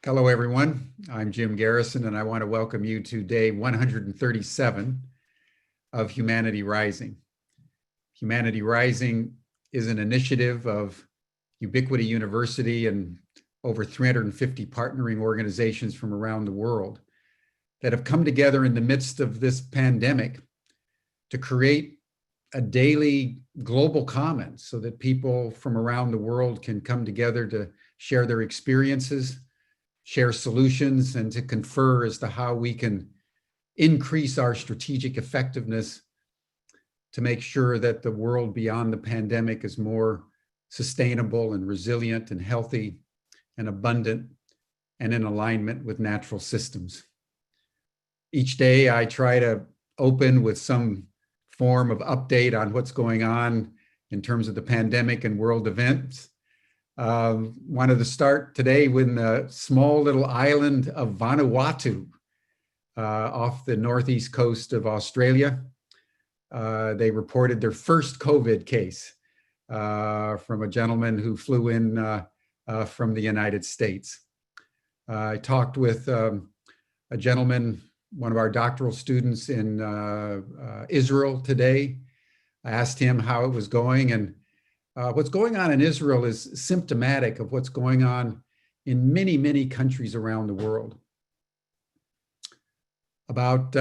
Hello, everyone. I'm Jim Garrison, and I want to welcome you to day 137 of Humanity Rising. Humanity Rising is an initiative of Ubiquity University and over 350 partnering organizations from around the world that have come together in the midst of this pandemic to create a daily global commons so that people from around the world can come together to share their experiences, share solutions, and to confer as to how we can increase our strategic effectiveness to make sure that the world beyond the pandemic is more sustainable and resilient and healthy and abundant and in alignment with natural systems. Each day I try to open with some form of update on what's going on in terms of the pandemic and world events. Wanted to start today with the small little island of Vanuatu off the northeast coast of Australia. They reported their first COVID case from a gentleman who flew in from the United States. I talked with a gentleman, one of our doctoral students in Israel today. I asked him how it was going, and what's going on in Israel is symptomatic of what's going on in many, many countries around the world. About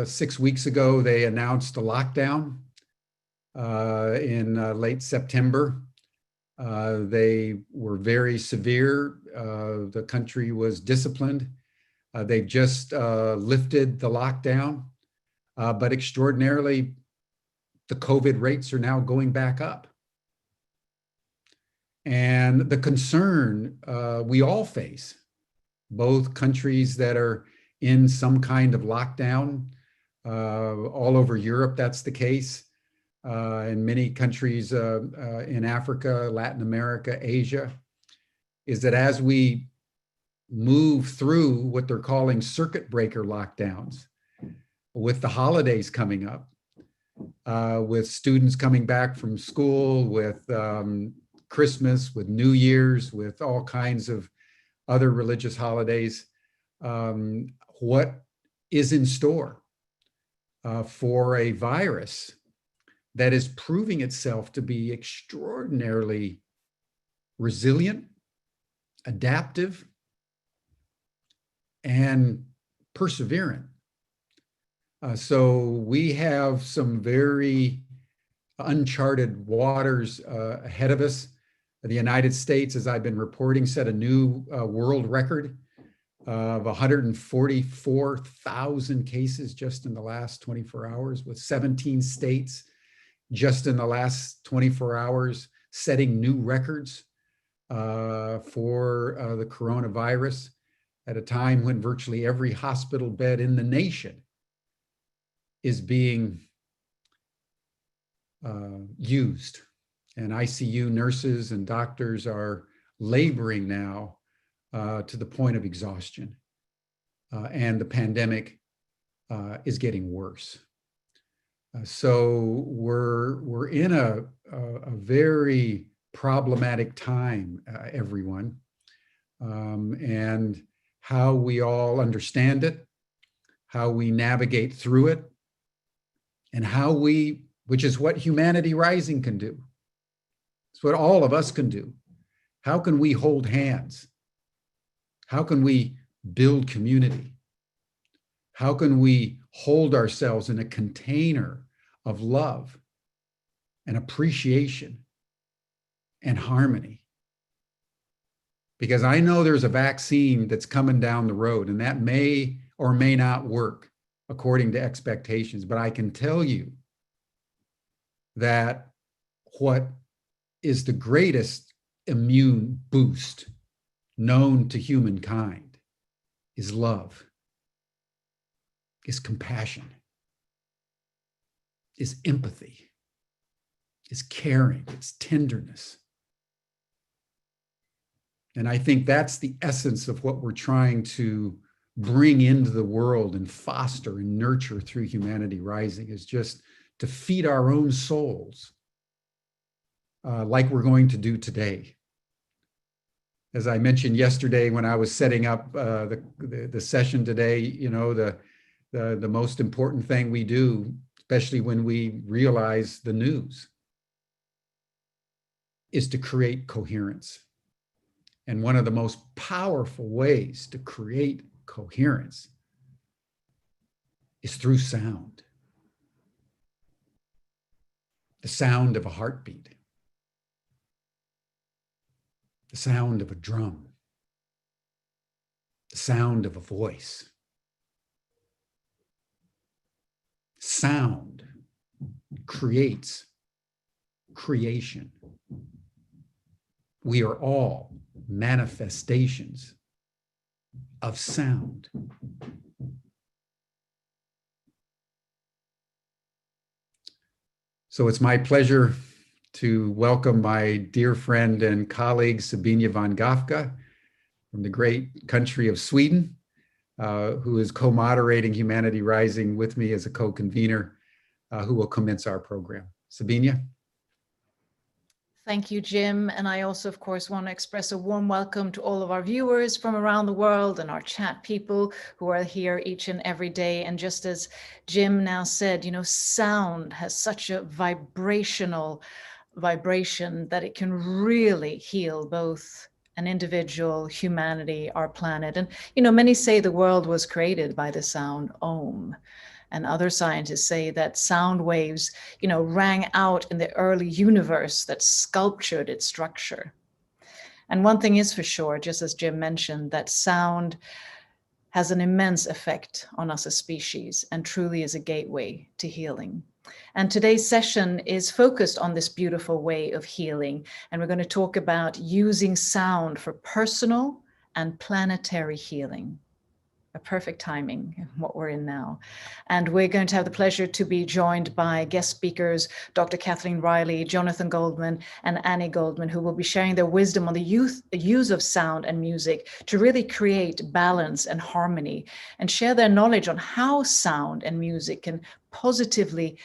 6 weeks ago, they announced a lockdown in late September. They were very severe. The country was disciplined. They've just lifted the lockdown, but extraordinarily, the COVID rates are now going back up. And the concern we all face, both countries that are in some kind of lockdown, all over Europe, that's the case, in many countries in Africa, Latin America, Asia, is that as we move through what they're calling circuit breaker lockdowns, with the holidays coming up, with students coming back from school, with Christmas, with New Year's, with all kinds of other religious holidays, what is in store for a virus that is proving itself to be extraordinarily resilient, adaptive, and perseverant. So we have some very uncharted waters ahead of us. The United States, as I've been reporting, set a new world record of 144,000 cases just in the last 24 hours, with 17 states just in the last 24 hours setting new records for the coronavirus at a time when virtually every hospital bed in the nation is being used. And ICU nurses and doctors are laboring now to the point of exhaustion. And the pandemic is getting worse. So we're in a very problematic time, everyone. And how we all understand it, how we navigate through it, and how we, which is what Humanity Rising can do. It's what all of us can do. How can we hold hands? How can we build community? How can we hold ourselves in a container of love and appreciation and harmony? Because I know there's a vaccine that's coming down the road, and that may or may not work according to expectations. But I can tell you that what is the greatest immune boost known to humankind is love, is compassion, is empathy, is caring, it's tenderness. And I think that's the essence of what we're trying to bring into the world and foster and nurture through Humanity Rising, is just to feed our own souls like we're going to do today. As I mentioned yesterday when I was setting up the session today, you know, the most important thing we do, especially when we realize the news, is to create coherence. And one of the most powerful ways to create coherence is through sound. The sound of a heartbeat, the sound of a drum, the sound of a voice. Sound creates creation. We are all manifestations of sound. So it's my pleasure to welcome my dear friend and colleague, Sabine van Gafka, from the great country of Sweden, who is co-moderating Humanity Rising with me as a co-convener, who will commence our program. Sabine? Thank you, Jim. And I also, of course, want to express a warm welcome to all of our viewers from around the world and our chat people who are here each and every day. And just as Jim now said, you know, sound has such a vibration that it can really heal both an individual, humanity, our planet. And, you know, many say the world was created by the sound Om. And other scientists say that sound waves, you know, rang out in the early universe that sculptured its structure. And one thing is for sure, just as Jim mentioned, that sound has an immense effect on us as species and truly is a gateway to healing. And today's session is focused on this beautiful way of healing. And we're going to talk about using sound for personal and planetary healing. A perfect timing in what we're in now. And we're going to have the pleasure to be joined by guest speakers, Dr. Kathleen Riley, Jonathan Goldman, and Andi Goldman, who will be sharing their wisdom on the use of sound and music to really create balance and harmony, and share their knowledge on how sound and music can positively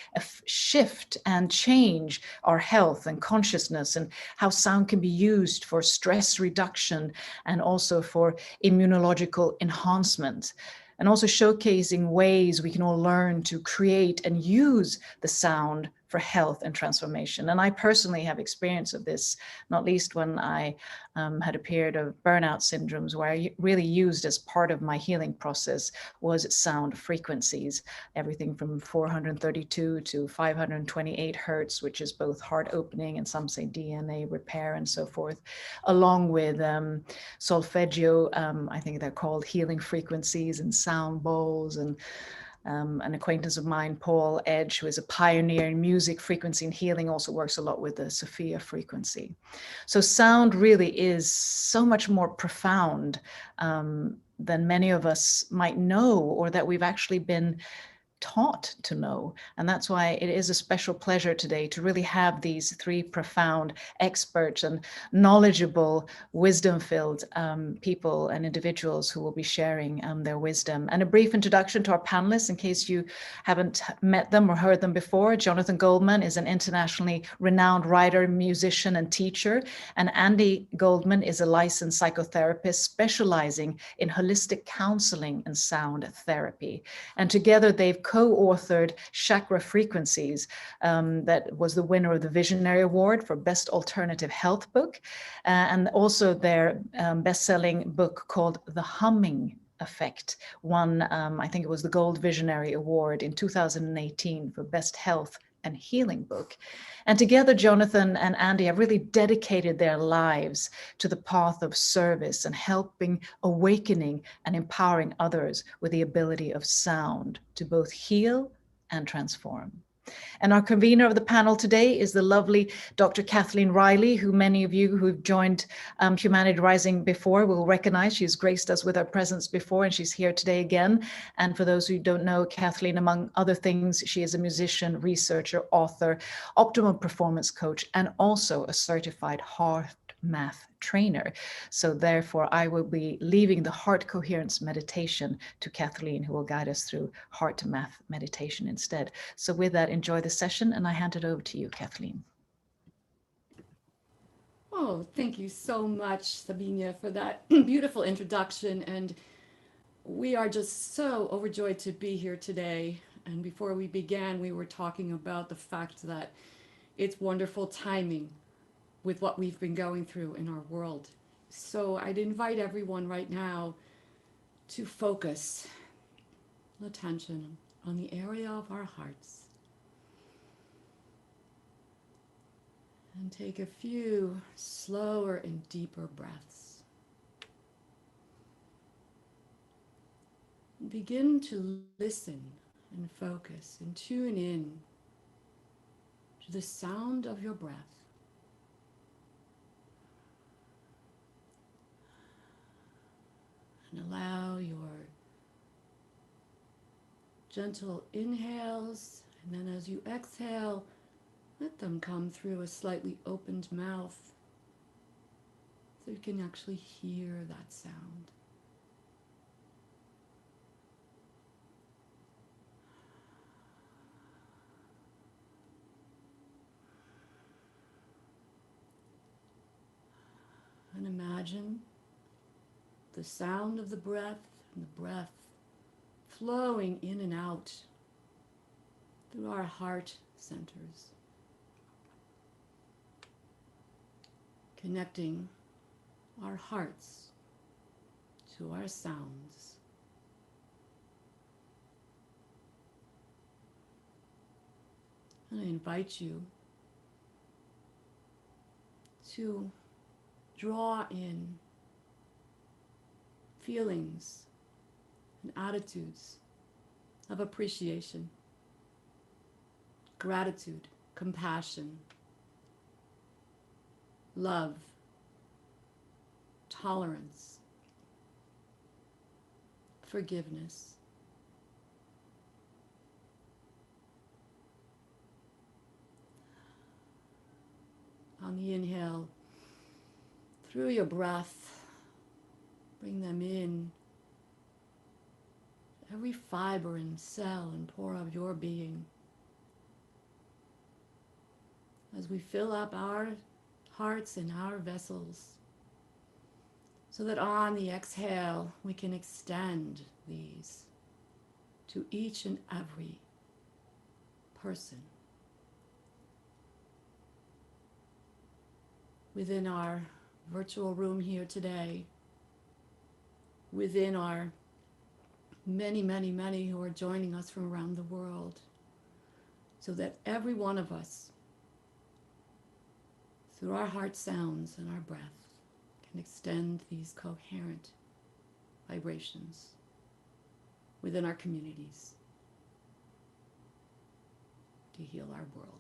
shift and change our health and consciousness, and how sound can be used for stress reduction and also for immunological enhancement, and also showcasing ways we can all learn to create and use the sound for health and transformation. And I personally have experience of this, not least when I had a period of burnout syndromes where I really used as part of my healing process was sound frequencies, everything from 432 to 528 hertz, which is both heart opening and some say DNA repair and so forth, along with solfeggio, I think they're called healing frequencies, and sound bowls, and an acquaintance of mine, Paul Edge, who is a pioneer in music frequency and healing, also works a lot with the Sophia frequency. So sound really is so much more profound than many of us might know, or that we've actually been taught to know. And that's why it is a special pleasure today to really have these three profound experts and knowledgeable, wisdom-filled people and individuals who will be sharing their wisdom. And a brief introduction to our panelists in case you haven't met them or heard them before. Jonathan Goldman is an internationally renowned writer, musician, and teacher. And Andi Goldman is a licensed psychotherapist specializing in holistic counseling and sound therapy. And together they've co-authored Chakra Frequencies, that was the winner of the Visionary Award for Best Alternative Health Book, and also their best-selling book called The Humming Effect won, I think it was the Gold Visionary Award in 2018 for Best Health and Healing Book. And together, Jonathan and Andi have really dedicated their lives to the path of service and helping, awakening, and empowering others with the ability of sound to both heal and transform. And our convener of the panel today is the lovely Dr. Kathleen Riley, who many of you who've joined Humanity Rising before will recognize. She's graced us with her presence before, and she's here today again. And for those who don't know Kathleen, among other things, she is a musician, researcher, author, optimal performance coach, and also a certified heart math trainer. So therefore, I will be leaving the heart coherence meditation to Kathleen, who will guide us through heart to math meditation instead. So with that, enjoy the session, and I hand it over to you, Kathleen. Oh, thank you so much, Sabina, for that beautiful introduction. And we are just so overjoyed to be here today. And before we began, we were talking about the fact that it's wonderful timing with what we've been going through in our world. So I'd invite everyone right now to focus attention on the area of our hearts and take a few slower and deeper breaths. Begin to listen and focus and tune in to the sound of your breath. And allow your gentle inhales, and then as you exhale, let them come through a slightly opened mouth so you can actually hear that sound. And imagine the sound of the breath and the breath flowing in and out through our heart centers, connecting our hearts to our sounds. And I invite you to draw in feelings and attitudes of appreciation, gratitude, compassion, love, tolerance, forgiveness. On the inhale, through your breath, bring them in, every fiber and cell and pore of your being. As we fill up our hearts and our vessels, so that on the exhale, we can extend these to each and every person within our virtual room here today, within our many who are joining us from around the world, so that every one of us, through our heart sounds and our breath, can extend these coherent vibrations within our communities to heal our world.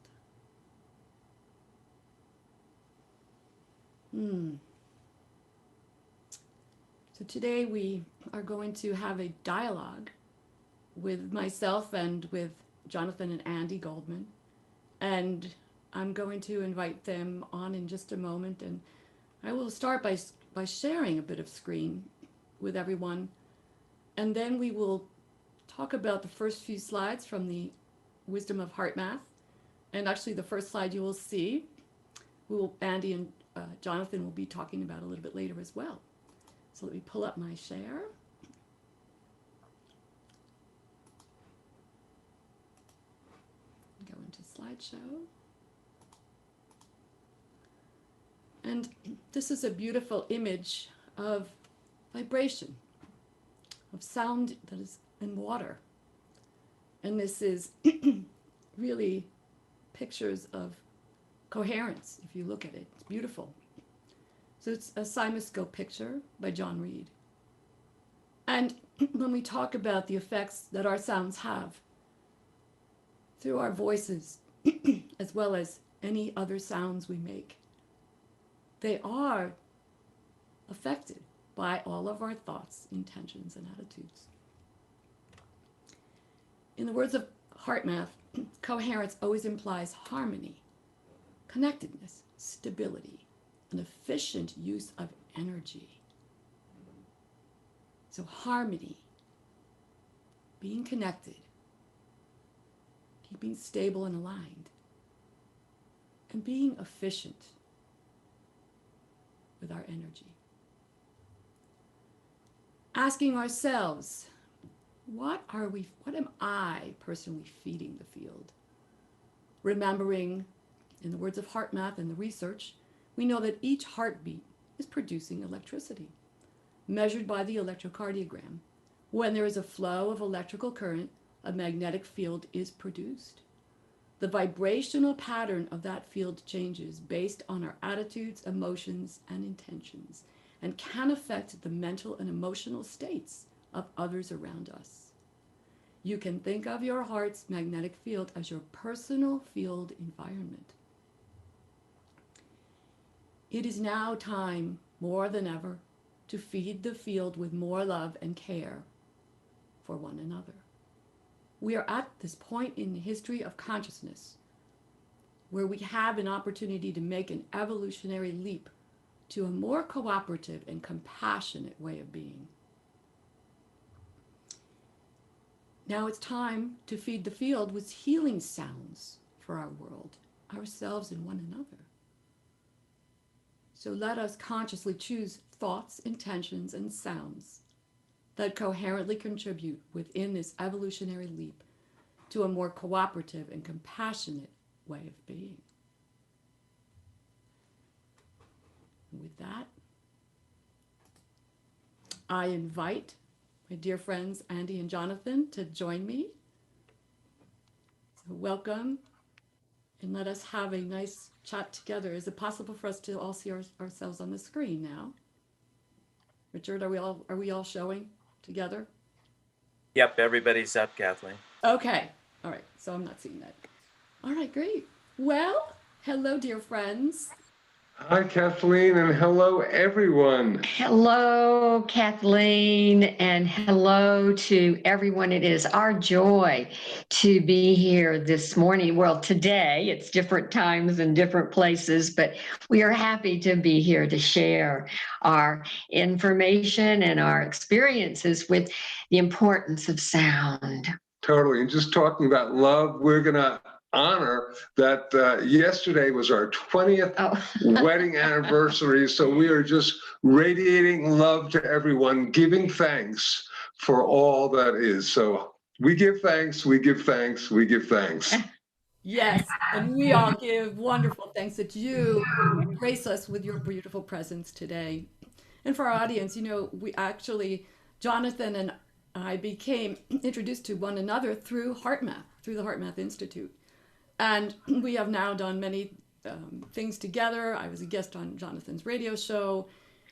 So today we are going to have a dialogue with myself and with Jonathan and Andi Goldman. And I'm going to invite them on in just a moment. And I will start by sharing a bit of screen with everyone. And then we will talk about the first few slides from the Wisdom of Heart Math. And actually the first slide you will see, Andi and Jonathan will be talking about a little bit later as well. So let me pull up my share. Go into slideshow. And this is a beautiful image of vibration, of sound that is in water. And this is really pictures of coherence, if you look at it. It's beautiful. So it's a CymaScope picture by John Reed. And when we talk about the effects that our sounds have through our voices, as well as any other sounds we make, they are affected by all of our thoughts, intentions, and attitudes. In the words of Heart Math, coherence always implies harmony, connectedness, stability, an efficient use of energy. So harmony, being connected, keeping stable and aligned, and being efficient, with our energy. Asking ourselves, what am I personally feeding the field? Remembering, in the words of HeartMath and the research, we know that each heartbeat is producing electricity, measured by the electrocardiogram. When there is a flow of electrical current, a magnetic field is produced. The vibrational pattern of that field changes based on our attitudes, emotions, and intentions, and can affect the mental and emotional states of others around us. You can think of your heart's magnetic field as your personal field environment. It is now time, more than ever, to feed the field with more love and care for one another. We are at this point in the history of consciousness where we have an opportunity to make an evolutionary leap to a more cooperative and compassionate way of being. Now it's time to feed the field with healing sounds for our world, ourselves, and one another. So let us consciously choose thoughts, intentions, and sounds that coherently contribute within this evolutionary leap to a more cooperative and compassionate way of being. And with that, I invite my dear friends Andi and Jonathan to join me. So welcome, and let us have a nice chat together. Is it possible for us to all see ourselves on the screen now? Richard, are we all showing together? Yep, everybody's up, Kathleen. Okay, all right, so I'm not seeing that. All right, great. Well, hello, dear friends. Hi, Kathleen, and hello, everyone. Hello, Kathleen, and hello to everyone. It is our joy to be here this morning. Well, today, it's different times and different places, but we are happy to be here to share our information and our experiences with the importance of sound. Totally. And just talking about love, we're going to honor that yesterday was our 20th wedding anniversary. So we are just radiating love to everyone, giving thanks for all that is. So we give thanks, we give thanks, we give thanks. Yes, and we all give wonderful thanks that you grace us with your beautiful presence today. And for our audience, we actually, Jonathan and I became introduced to one another through HeartMath, through the HeartMath Institute. And we have now done many things together. I was a guest on Jonathan's radio show.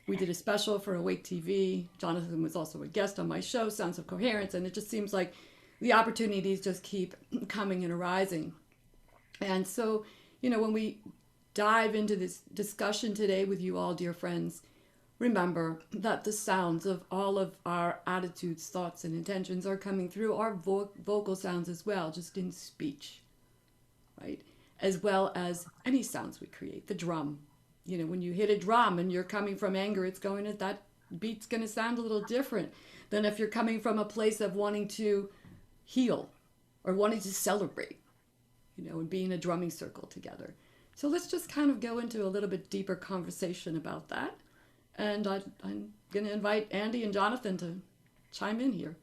We did a special for Awake TV. Jonathan was also a guest on my show, Sounds of Coherence. And it just seems like the opportunities just keep coming and arising. And so, when we dive into this discussion today with you all, dear friends, remember that the sounds of all of our attitudes, thoughts, and intentions are coming through our vocal sounds as well, just in speech. Right? As well as any sounds we create, the drum. When you hit a drum and you're coming from anger, that beat's going to sound a little different than if you're coming from a place of wanting to heal or wanting to celebrate, and be in a drumming circle together. So let's just kind of go into a little bit deeper conversation about that. And I'm going to invite Andi and Jonathan to chime in here.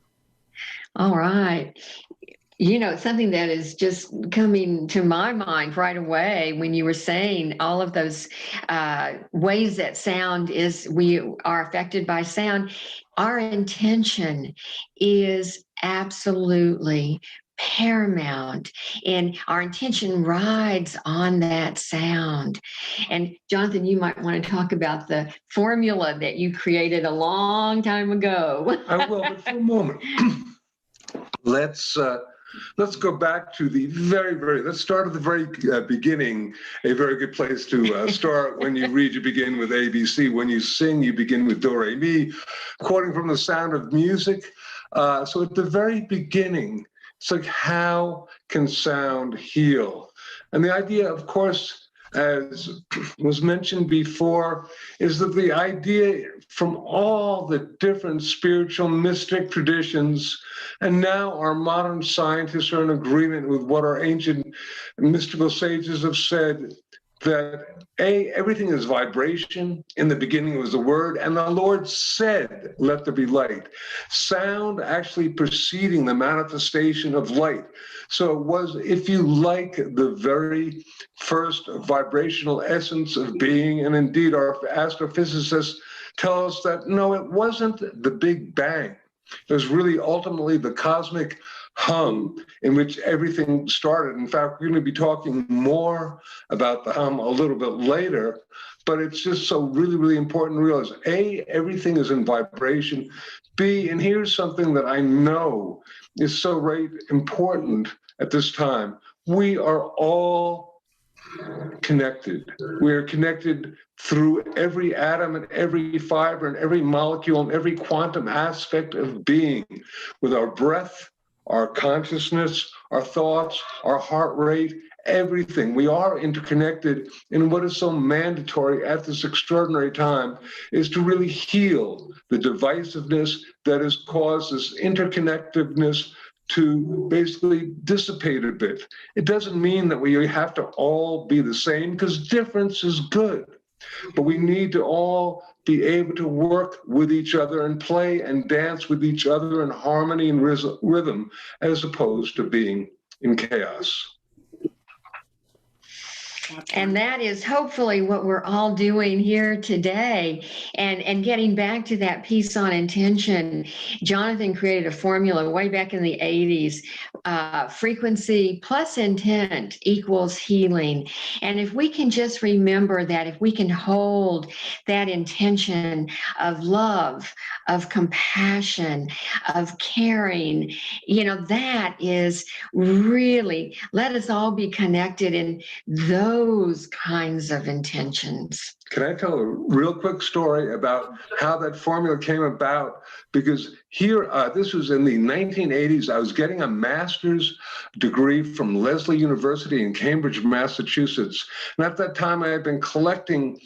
All right. Something that is just coming to my mind right away when you were saying all of those ways that we are affected by sound. Our intention is absolutely paramount, and our intention rides on that sound. And Jonathan, you might want to talk about the formula that you created a long time ago. I will, but for a moment, let's go back to the let's start at the very beginning. A very good place to start. When you read, you begin with ABC. When you sing, you begin with do, re, mi, quoting from The Sound of Music. So at the very beginning, it's like, how can sound heal? And the idea, of course, as was mentioned before, is that the idea from all the different spiritual mystic traditions, and now our modern scientists are in agreement with what our ancient mystical sages have said, that everything is vibration. In the beginning was the word, and the Lord said, let there be light. Sound actually preceding the manifestation of light. So it was, if you like, the very first vibrational essence of being. And indeed, our astrophysicists tell us that, no, it wasn't the Big Bang. It was really ultimately the cosmic hum in which everything started. In fact, we're going to be talking more about the hum a little bit later, but it's just so really, really important to realize, A, everything is in vibration. B, and here's something that I know is so right important at this time, we are all connected. We are connected through every atom and every fiber and every molecule and every quantum aspect of being, with our breath, our consciousness, our thoughts, our heart rate, everything. We are interconnected. And what is so mandatory at this extraordinary time is to really heal the divisiveness that has caused this interconnectedness to basically dissipate a bit. It doesn't mean that we have to all be the same, because difference is good. But we need to all be able to work with each other and play and dance with each other in harmony and rhythm, as opposed to being in chaos. And that is hopefully what we're all doing here today. And getting back to that piece on intention, Jonathan created a formula way back in the 80s. Frequency plus intent equals healing. And if we can just remember that, if we can hold that intention of love, of compassion, of caring, that is really, let us all be connected in those kinds of intentions. Can I tell a real quick story about how that formula came about? Because here, this was in the 1980s. I was getting a master's degree from Lesley University in Cambridge, Massachusetts. And at that time, I had been collecting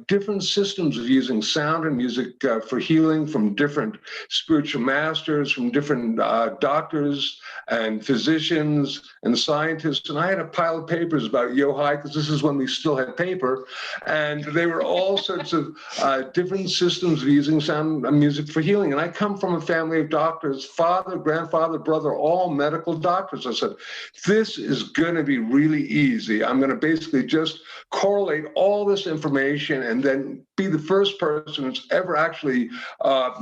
different systems of using sound and music for healing from different spiritual masters, from different doctors and physicians and scientists. And I had a pile of papers about Yohai, because this is when we still had paper. And they were all sorts of different systems of using sound and music for healing. And I come from a family of doctors, father, grandfather, brother, all medical doctors. I said, this is going to be really easy. I'm going to basically just correlate all this information and then be the first person who's ever actually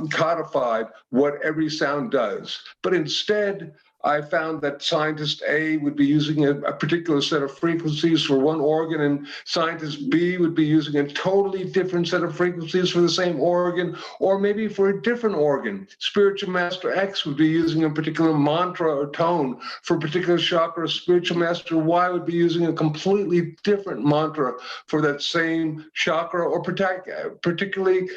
codified what every sound does. But instead, I found that scientist A would be using a particular set of frequencies for one organ, and scientist B would be using a totally different set of frequencies for the same organ, or maybe for a different organ. Spiritual Master X would be using a particular mantra or tone for a particular chakra. Spiritual Master Y would be using a completely different mantra for that same chakra, or particularly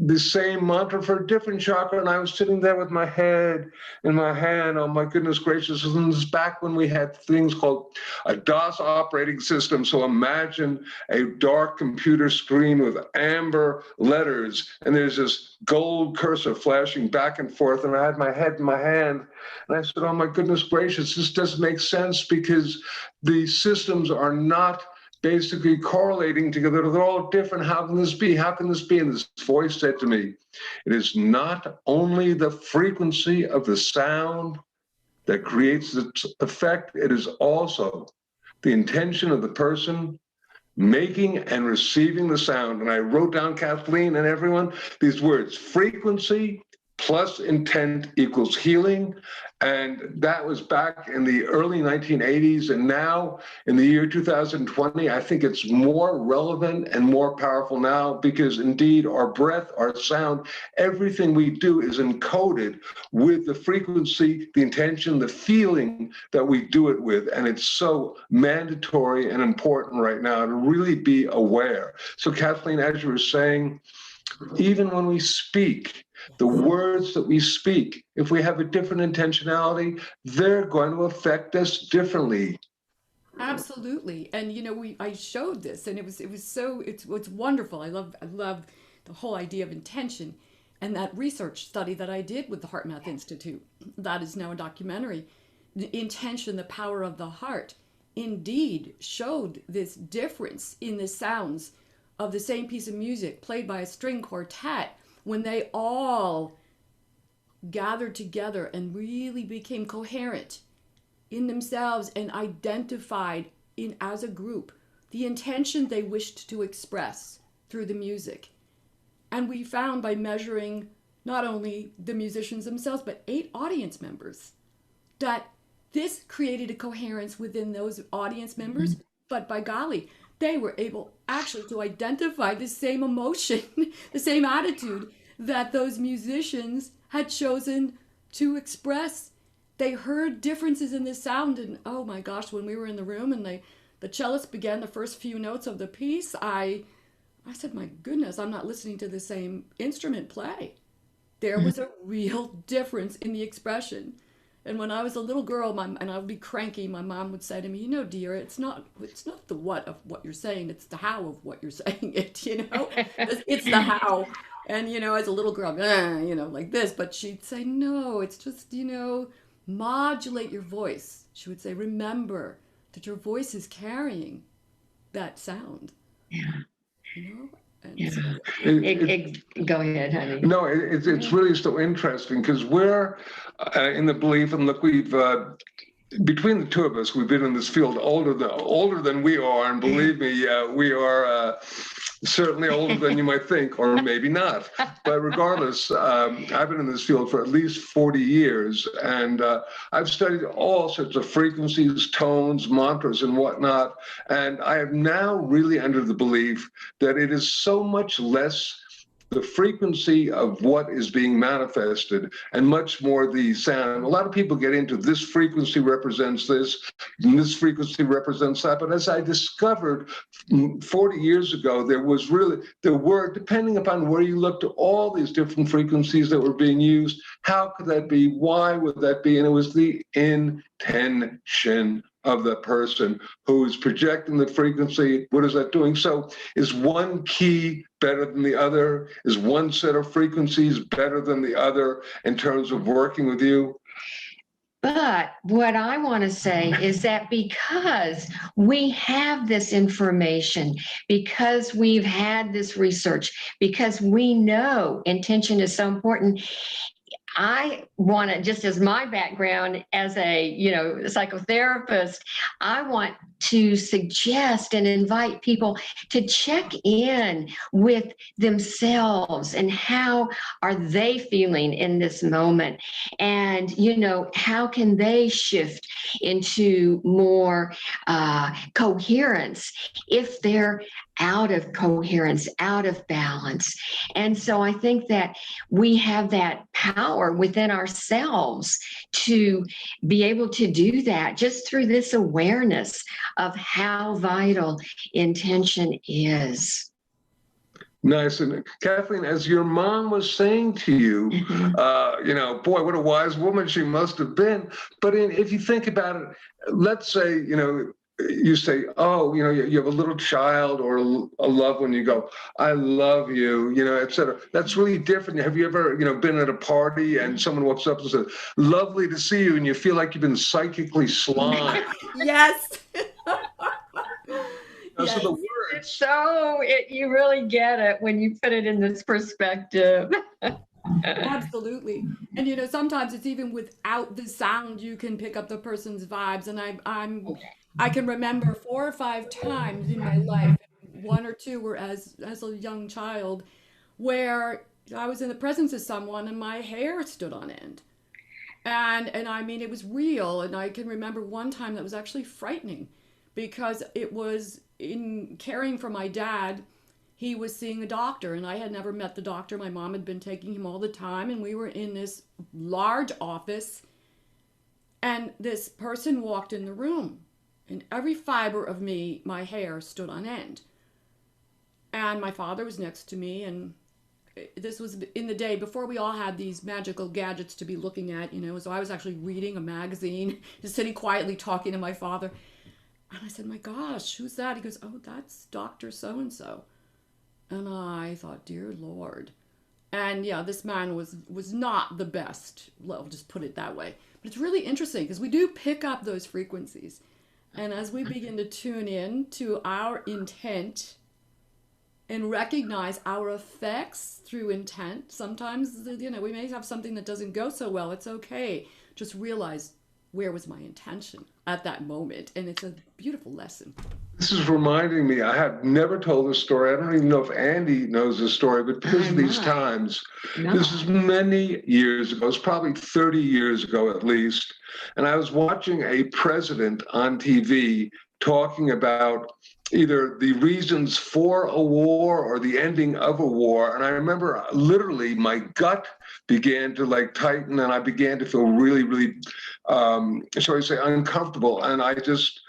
the same mantra for a different chakra. And I was sitting there with my head in my hand, oh my goodness gracious, and this is back when we had things called a DOS operating system. So imagine a dark computer screen with amber letters, and there's this gold cursor flashing back and forth, and I had my head in my hand, and I said, oh my goodness gracious, this doesn't make sense, because the systems are not basically correlating together. They're all different. How can this be? How can this be? And this voice said to me, it is not only the frequency of the sound that creates its effect, it is also the intention of the person making and receiving the sound. And I wrote down, Kathleen and everyone, these words: frequency plus intent equals healing. And that was back in the early 1980s. And now in the year 2020, I think it's more relevant and more powerful now, because indeed our breath, our sound, everything we do is encoded with the frequency, the intention, the feeling that we do it with. And it's so mandatory and important right now to really be aware. So Kathleen, as you were saying, even when we speak, the words that we speak, if we have a different intentionality, they're going to affect us differently. Absolutely. And I showed this, and it's wonderful. I love the whole idea of intention, and that research study that I did with the HeartMath Institute, that is now a documentary. The intention, the power of the heart. indeed showed this difference in the sounds of the same piece of music played by a string quartet when they all gathered together and really became coherent in themselves and identified in as a group the intention they wished to express through the music. And we found by measuring not only the musicians themselves, but 8 audience members, that this created a coherence within those audience members. But by golly, they were able actually to identify the same emotion, the same attitude that those musicians had chosen to express. They heard differences in the sound, and oh my gosh, when we were in the room and the cellist began the first few notes of the piece, I said, my goodness, I'm not listening to the same instrument play. There was a real difference in the expression. And when I was a little girl, and I would be cranky, my mom would say to me, you know, dear, it's not the what of what you're saying, it's the how of what you're saying it, you know? It's the how. And, you know, as a little girl, you know, like this. But she'd say, no, it's just, you know, modulate your voice. She would say, remember that your voice is carrying that sound. Yeah. You know? And Yeah. so Go ahead, honey. No, it's really so interesting because we're in the belief, and look, we've between the two of us, we've been in this field older than we are, and believe me, we are certainly older than you might think, or maybe not. But regardless, I've been in this field for at least 40 years, and I've studied all sorts of frequencies, tones, mantras, and whatnot. And I am now really under the belief that it is so much less the frequency of what is being manifested and much more the sound. A lot of people get into this frequency represents this, and this frequency represents that. But as I discovered 40 years ago, there were, depending upon where you looked, all these different frequencies that were being used. How could that be? Why would that be? And it was the intention of the person who is projecting the frequency. What is that doing? So is one key better than the other? Is one set of frequencies better than the other in terms of working with you? But what I want to say is that because we have this information, because we've had this research, because we know intention is so important, I want to, just as my background as a, you know, psychotherapist, I want to suggest and invite people to check in with themselves and how are they feeling in this moment, and you know, how can they shift into more coherence if they're out of coherence, out of balance. And so I think that we have that power within ourselves to be able to do that just through this awareness of how vital intention is. Nice. And Kathleen, as your mom was saying to you, you know, boy, what a wise woman she must have been. But if you think about it, let's say, you know, you say, oh, you know, you have a little child or a loved one, you go, I love you, you know, et cetera. That's really different. Have you ever, you know, been at a party and someone walks up and says, lovely to see you, and you feel like you've been psychically slimed? yes. Those are the Yes. words. So you really get it when you put it in this perspective. Absolutely. And you know, sometimes it's even without the sound, you can pick up the person's vibes. And I can remember 4 or 5 times in my life, 1 or 2 were as a young child, where I was in the presence of someone and my hair stood on end. And I mean, it was real. And I can remember one time that was actually frightening, because it was in caring for my dad. He was seeing a doctor, and I had never met the doctor. My mom had been taking him all the time, and we were in this large office, and this person walked in the room, and every fiber of me, my hair stood on end. And my father was next to me, and this was in the day before we all had these magical gadgets to be looking at, you know, so I was actually reading a magazine, just sitting quietly talking to my father. And I said, my gosh, who's that? He goes, oh, that's Dr. So-and-so. And I thought, dear Lord. And yeah, this man was not the best. I'll just put it that way. But it's really interesting because we do pick up those frequencies. And as we begin to tune in to our intent and recognize our effects through intent, sometimes, we may have something that doesn't go so well. It's okay. Just realize, where was my intention at that moment? And it's a beautiful lesson. This is reminding me, I have never told this story. I don't even know if Andi knows this story, but because of these times, this is many years ago. It's probably 30 years ago at least. And I was watching a president on TV talking about either the reasons for a war or the ending of a war. And I remember literally my gut began to like tighten, and I began to feel really, really, shall we say, uncomfortable. And I just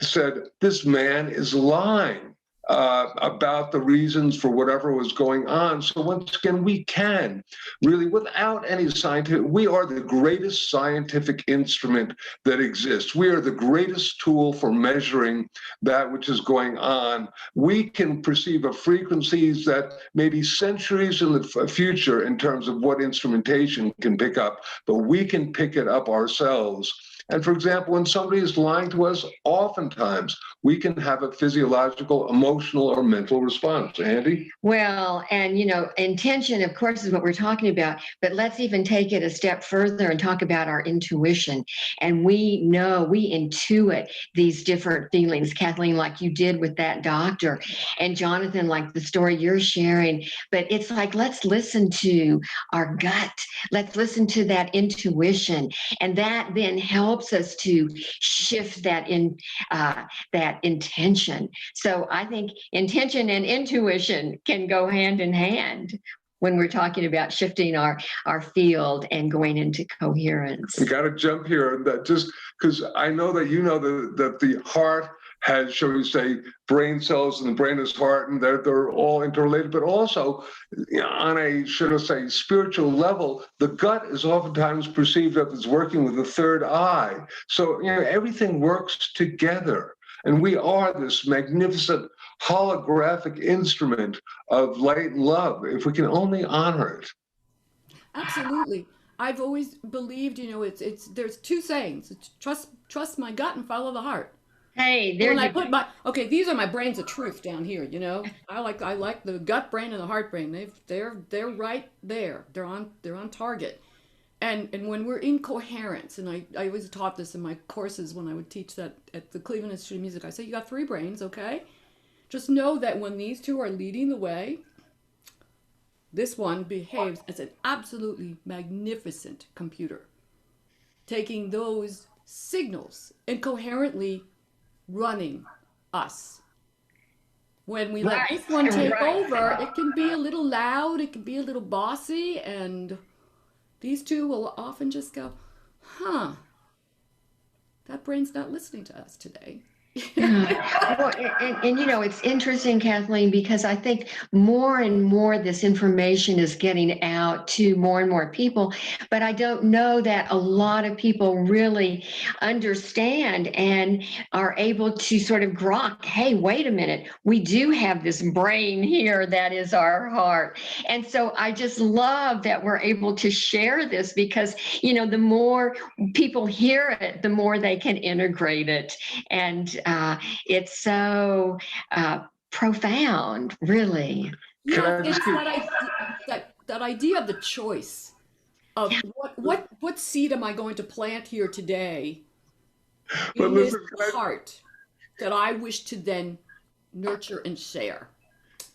said, this man is lying about the reasons for whatever was going on. So once again, we can really, without any scientific, we are the greatest scientific instrument that exists. We are the greatest tool for measuring that which is going on. We can perceive of frequencies that may be centuries in the future in terms of what instrumentation can pick up, but we can pick it up ourselves. And for example, when somebody is lying to us, oftentimes we can have a physiological, emotional, or mental response. Andi? Well, and intention, of course, is what we're talking about, but let's even take it a step further and talk about our intuition. And we know, we intuit these different feelings, Kathleen, like you did with that doctor, and Jonathan, like the story you're sharing. But it's like, let's listen to our gut. Let's listen to that intuition. And that then helps us to shift that intention. So I think intention and intuition can go hand in hand when we're talking about shifting our field and going into coherence. I got to jump here, that just because I know that that the heart has, shall we say, brain cells, and the brain is heart, and they're all interrelated. But also, on a, should I say, spiritual level, the gut is oftentimes perceived as working with the third eye. So everything works together, and we are this magnificent holographic instrument of light and love, if we can only honor it. Absolutely. I've always believed, there's two sayings. It's trust my gut and follow the heart. Hey, there when you I put these are my brains of truth down here, I like the gut brain and the heart brain. They're right there. They're on target. And when we're in coherence, and I always taught this in my courses when I would teach that at the Cleveland Institute of Music, I say, you got three brains, okay? Just know that when these two are leading the way, this one behaves as an absolutely magnificent computer, taking those signals and coherently running us. When we let this one take over, it can be a little loud, it can be a little bossy, and these two will often just go, that brain's not listening to us today. Well, and it's interesting, Kathleen, because I think more and more this information is getting out to more and more people, but I don't know that a lot of people really understand and are able to sort of grok, hey, wait a minute, we do have this brain here that is our heart. And so I just love that we're able to share this, because, the more people hear it, the more they can integrate it. And it's so profound, really. Yeah, it's that idea of the choice of what seed am I going to plant here today in this heart that I wish to then nurture and share.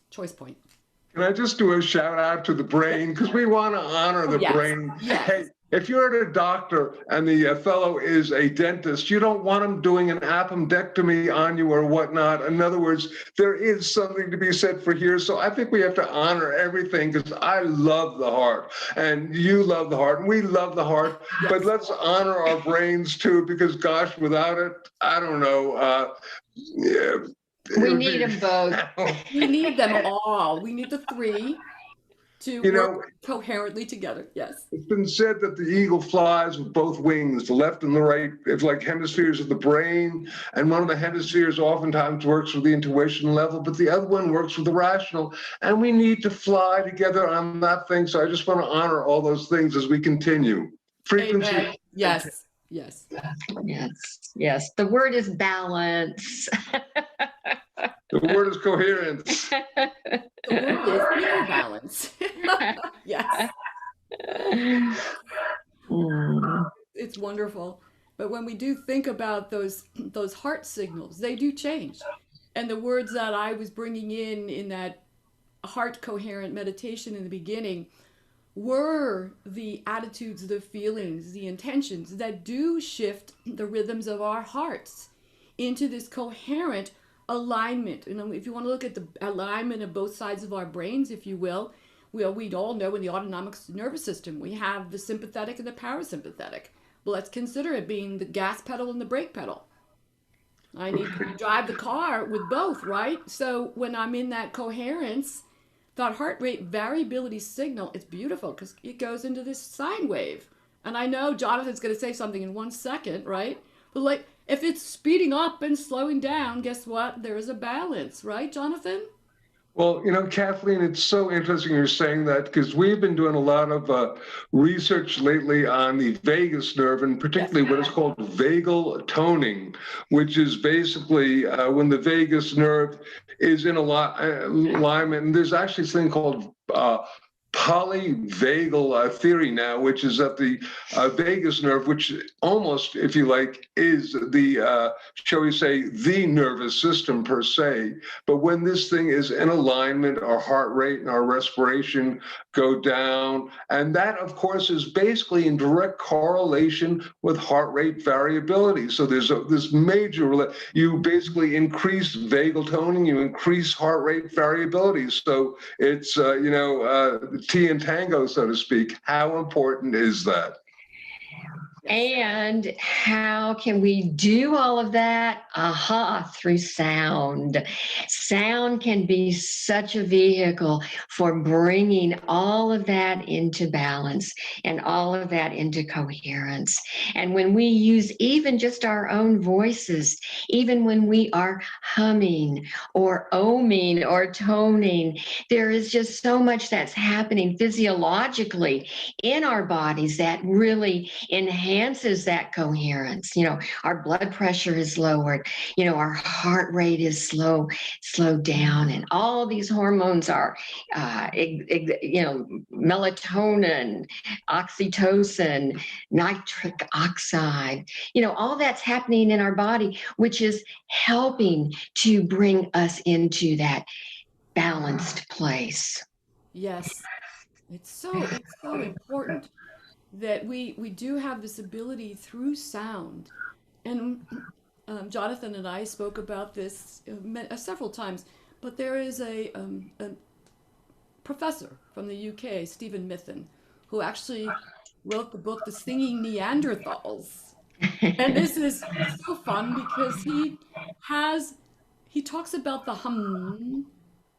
Choice point. Can I just do a shout out to the brain, because we want to honor the brain. Yes. Hey, if you're at a doctor and the fellow is a dentist, you don't want him doing an appendectomy on you or whatnot. In other words, there is something to be said for here. So I think we have to honor everything, because I love the heart and you love the heart and we love the heart. Yes. But let's honor our brains too, because gosh, without it, I don't know. We need them both. We need them all. We need the three to work coherently together. Yes. It's been said that the eagle flies with both wings, the left and the right. It's like hemispheres of the brain. And one of the hemispheres oftentimes works with the intuition level, but the other one works with the rational. And we need to fly together on that thing. So I just want to honor all those things as we continue. Frequency. Amen. Yes. Yes. Yes. The word is balance. The word is coherence. The word is inner balance. Yes. Mm. It's wonderful. But when we do think about those heart signals, they do change. And the words that I was bringing in that heart coherent meditation in the beginning were the attitudes, the feelings, the intentions that do shift the rhythms of our hearts into this coherent alignment. And if you want to look at the alignment of both sides of our brains, if you will, we'd all know in the autonomic nervous system, we have the sympathetic and the parasympathetic. Well, let's consider it being the gas pedal and the brake pedal. I need to drive the car with both, right? So when I'm in that coherence, that heart rate variability signal, it's beautiful because it goes into this sine wave. And I know Jonathan's going to say something in 1 second, right? But like, if it's speeding up and slowing down, guess what? There is a balance, right, Jonathan? Well, Kathleen, it's so interesting you're saying that because we've been doing a lot of research lately on the vagus nerve and particularly what is called vagal toning, which is basically when the vagus nerve is in alignment. And there's actually something called polyvagal theory now, which is that the vagus nerve, which almost, if you like, is the, shall we say, the nervous system per se. But when this thing is in alignment, our heart rate and our respiration go down. And that, of course, is basically in direct correlation with heart rate variability. So there's this major, you basically increase vagal toning, you increase heart rate variability. So it's, T and tango, so to speak. How important is that? And how can we do all of that? Through sound. Sound can be such a vehicle for bringing all of that into balance and all of that into coherence. And when we use even just our own voices, even when we are humming or oming or toning, there is just so much that's happening physiologically in our bodies that really enhances that coherence. Our blood pressure is lowered, our heart rate is slowed down, and all these hormones are melatonin, oxytocin, nitric oxide, all that's happening in our body, which is helping to bring us into that balanced place. Yes. It's so important that we do have this ability through sound. And Jonathan and I spoke about this several times, but there is a professor from the UK, Stephen Mithen, who actually wrote the book, The Singing Neanderthals. And this is so fun because he talks about the hum,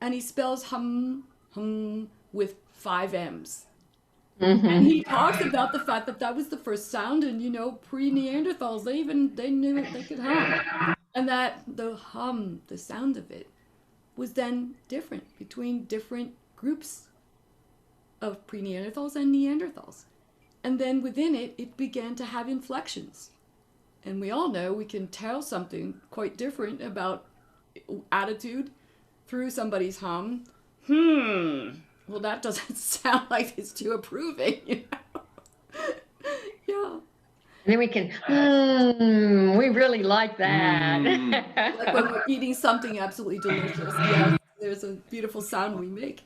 and he spells hum with 5 M's. Mm-hmm. And he talks about the fact that was the first sound, and pre-Neanderthals, they knew it, they could hum, and that the sound of it, was then different between different groups of pre-Neanderthals and Neanderthals, and then within it, it began to have inflections, and we all know we can tell something quite different about attitude through somebody's hum. Well, that doesn't sound like it's too approving, Yeah. And then we can, we really like that. Like when we're eating something absolutely delicious. Yeah, there's a beautiful sound we make.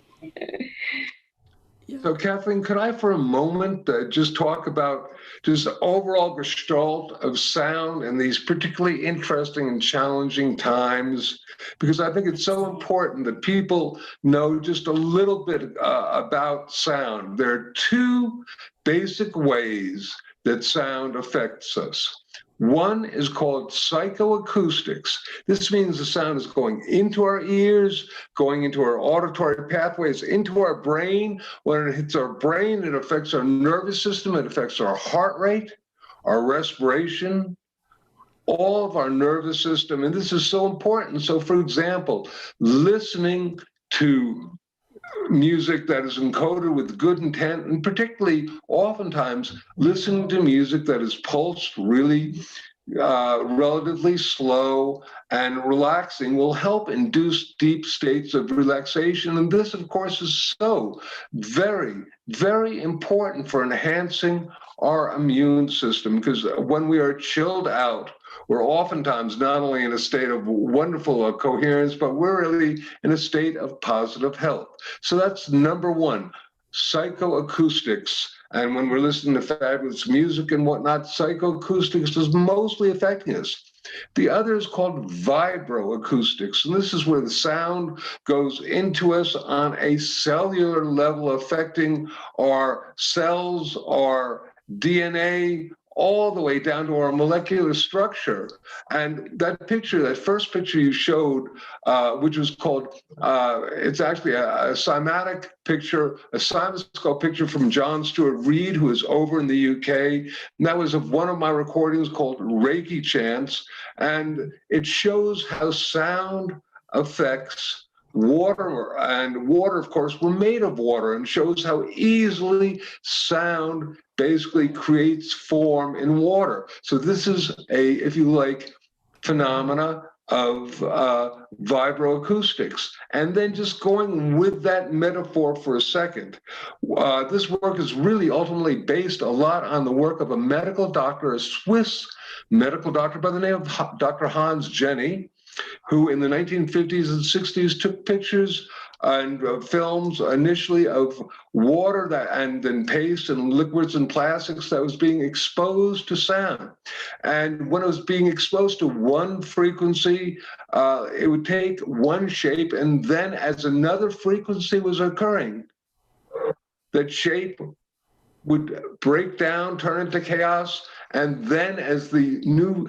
Yeah. So Kathleen, could I for a moment just talk about just the overall gestalt of sound in these particularly interesting and challenging times? Because I think it's so important that people know just a little bit about sound. There are 2 basic ways that sound affects us. One is called psychoacoustics. This means the sound is going into our ears, going into our auditory pathways, into our brain. When it hits our brain, it affects our nervous system, it affects our heart rate, our respiration, all of our nervous system. And this is so important. So for example, listening to music that is encoded with good intent, and particularly oftentimes listening to music that is pulsed really relatively slow and relaxing will help induce deep states of relaxation. And this, of course, is so very, very important for enhancing our immune system, because when we are chilled out, we're oftentimes not only in a state of wonderful coherence, but we're really in a state of positive health. So that's number one, psychoacoustics. And when we're listening to fabulous music and whatnot, psychoacoustics is mostly affecting us. The other is called vibroacoustics, and this is where the sound goes into us on a cellular level, affecting our cells, our DNA, all the way down to our molecular structure. And that picture, that first picture you showed, which was called, it's actually a cymatic picture, a cymoscope picture from John Stuart Reid, who is over in the UK. And that was of one of my recordings called Reiki Chants. And it shows how sound affects water, and water, of course, we're made of water, and shows how easily sound basically creates form in water. So this is a, if you like, phenomena of vibroacoustics. And then just going with that metaphor for a second, this work is really ultimately based a lot on the work of a medical doctor, a Swiss medical doctor by the name of Dr. Hans Jenny, who in the 1950s and 60s took pictures and films initially of water that, and then paste and liquids and plastics that was being exposed to sound. And when it was being exposed to one frequency, it would take one shape, and then as another frequency was occurring, that shape would break down, turn into chaos, and then as the new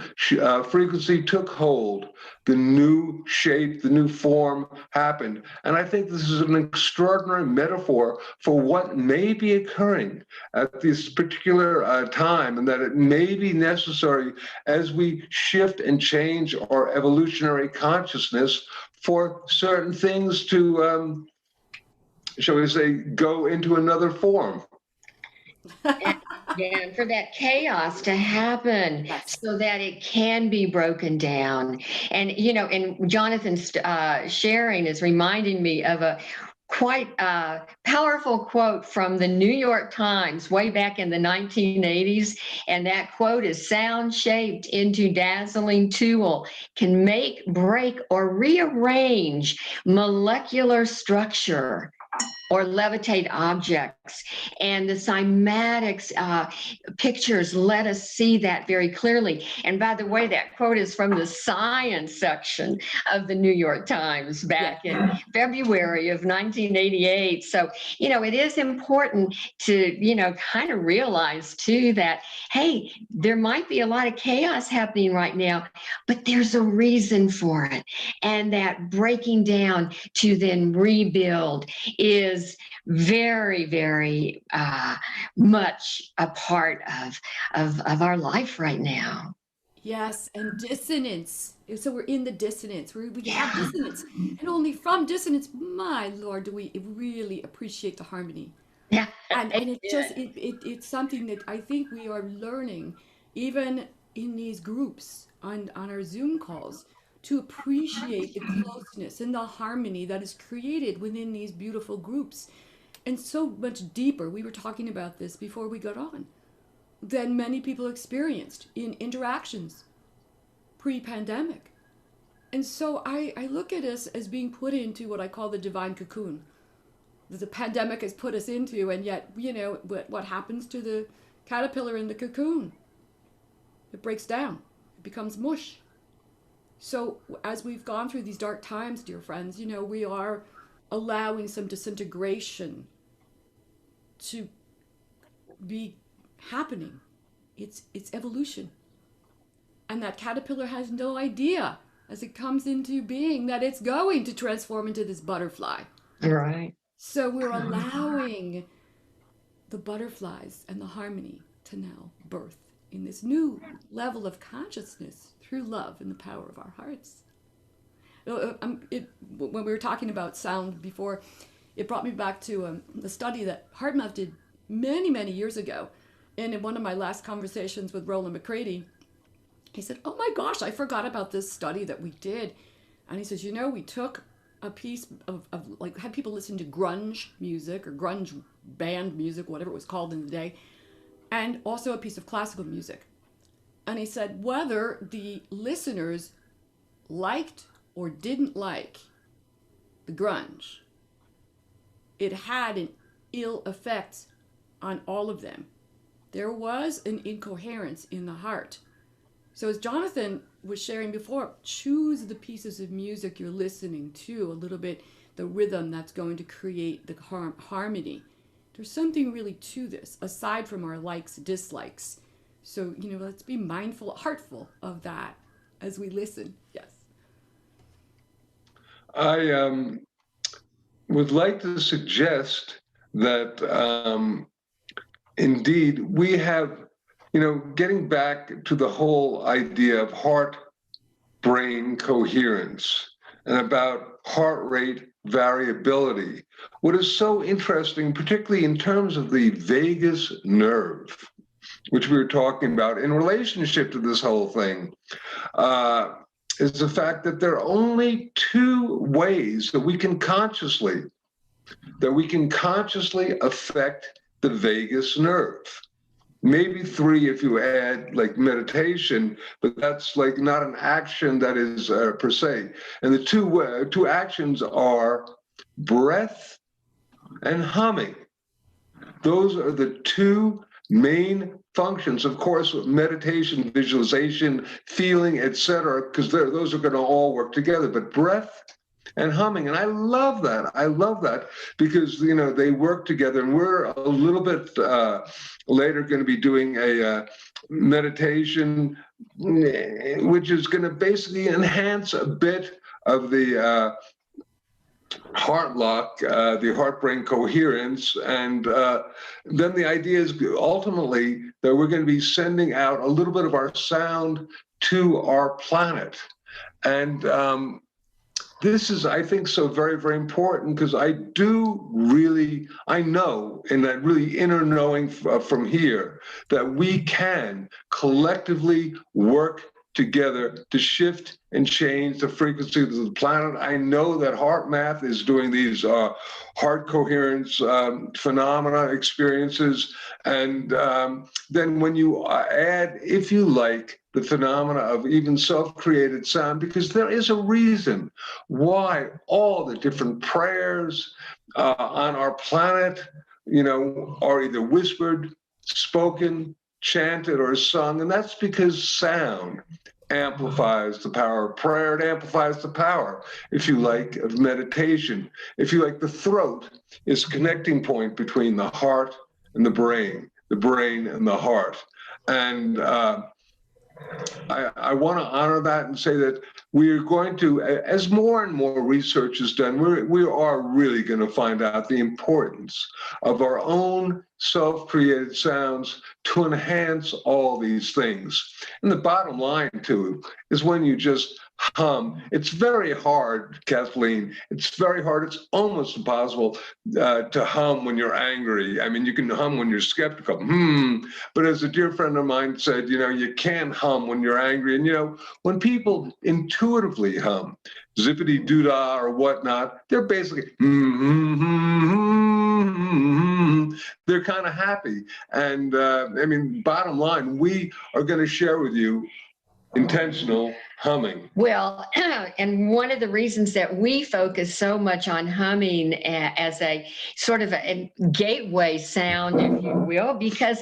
frequency took hold, the new shape, the new form happened. And I think this is an extraordinary metaphor for what may be occurring at this particular time, and that it may be necessary as we shift and change our evolutionary consciousness for certain things to, shall we say, go into another form. And for that chaos to happen so that it can be broken down. And, you know, and Jonathan's sharing is reminding me of a quite powerful quote from the New York Times way back in the 1980s. And that quote is, "Sound shaped into dazzling tool can make, break, or rearrange molecular structure or levitate objects." And the cymatics pictures let us see that very clearly. And by the way, that quote is from the science section of the New York Times back in February of 1988. So, you know, it is important to, you know, kind of realize too that, hey, there might be a lot of chaos happening right now, but there's a reason for it. And that breaking down to then rebuild is very, very much a part of our life right now. Yes, and dissonance. So we're in the dissonance. We have dissonance. And only from dissonance, my Lord, do we really appreciate the harmony. Yeah. And it's something that I think we are learning, even in these groups on our Zoom calls, to appreciate the closeness and the harmony that is created within these beautiful groups. And so much deeper, we were talking about this before we got on, than many people experienced in interactions pre-pandemic. And so I look at us as being put into what I call the divine cocoon that the pandemic has put us into, and yet, you know, what happens to the caterpillar in the cocoon? It breaks down, it becomes mush. So as we've gone through these dark times, dear friends, you know, we are allowing some disintegration to be happening. It's evolution. And that caterpillar has no idea as it comes into being that it's going to transform into this butterfly. Right. So we're allowing the butterflies and the harmony to now birth in this new level of consciousness through love and the power of our hearts. When we were talking about sound before, it brought me back to the study that HeartMath did many, many years ago. And in one of my last conversations with Roland McCready, he said, oh my gosh, I forgot about this study that we did. And he says, we took a piece of like, had people listen to grunge music or grunge band music, whatever it was called in the day, and also a piece of classical music. And he said, whether the listeners liked or didn't like the grunge, it had an ill effect on all of them. There was an incoherence in the heart. So as Jonathan was sharing before, choose the pieces of music you're listening to, a little bit the rhythm that's going to create the harmony. There's something really to this, aside from our likes, dislikes. So, let's be mindful, heartful of that as we listen. Yes. I would like to suggest that indeed we have, getting back to the whole idea of heart-brain coherence and about heart rate variability. What is so interesting, particularly in terms of the vagus nerve, which we were talking about in relationship to this whole thing, is the fact that there are only two ways that we can consciously affect the vagus nerve. Maybe three if you add like meditation, but that's like not an action that is per se. And the two actions are breath and humming. Those are the two main functions. Of course, meditation, visualization, feeling, etc., because those are going to all work together. But breath and humming, and I love that because they work together. And we're a little bit later going to be doing a meditation, which is going to basically enhance a bit of the heart lock, the heart-brain coherence. And then the idea is ultimately that we're going to be sending out a little bit of our sound to our planet. And this is, I think, so very, very important because I know in that really inner knowing from here that we can collectively work together to shift and change the frequency of the planet. I know that HeartMath is doing these heart coherence phenomena experiences. And then when you add, if you like, the phenomena of even self-created sound, because there is a reason why all the different prayers on our planet, are either whispered, spoken, chanted, or sung. And that's because sound amplifies the power of prayer. It amplifies the power, if you like, of meditation. If you like, the throat is a connecting point between the heart and the brain and the heart. And I want to honor that and say that we're going to, as more and more research is done, we are really going to find out the importance of our own self-created sounds to enhance all these things. And the bottom line, too, is when you just hum. It's very hard, Kathleen. It's very hard. It's almost impossible to hum when you're angry. I mean, you can hum when you're skeptical. But as a dear friend of mine said, you can't hum when you're angry. And, when people intuitively hum, zippity-doo-dah or whatnot, they're basically, they're kind of happy. And, bottom line, we are going to share with you intentional humming. Well, and one of the reasons that we focus so much on humming as a sort of a gateway sound, if you will, because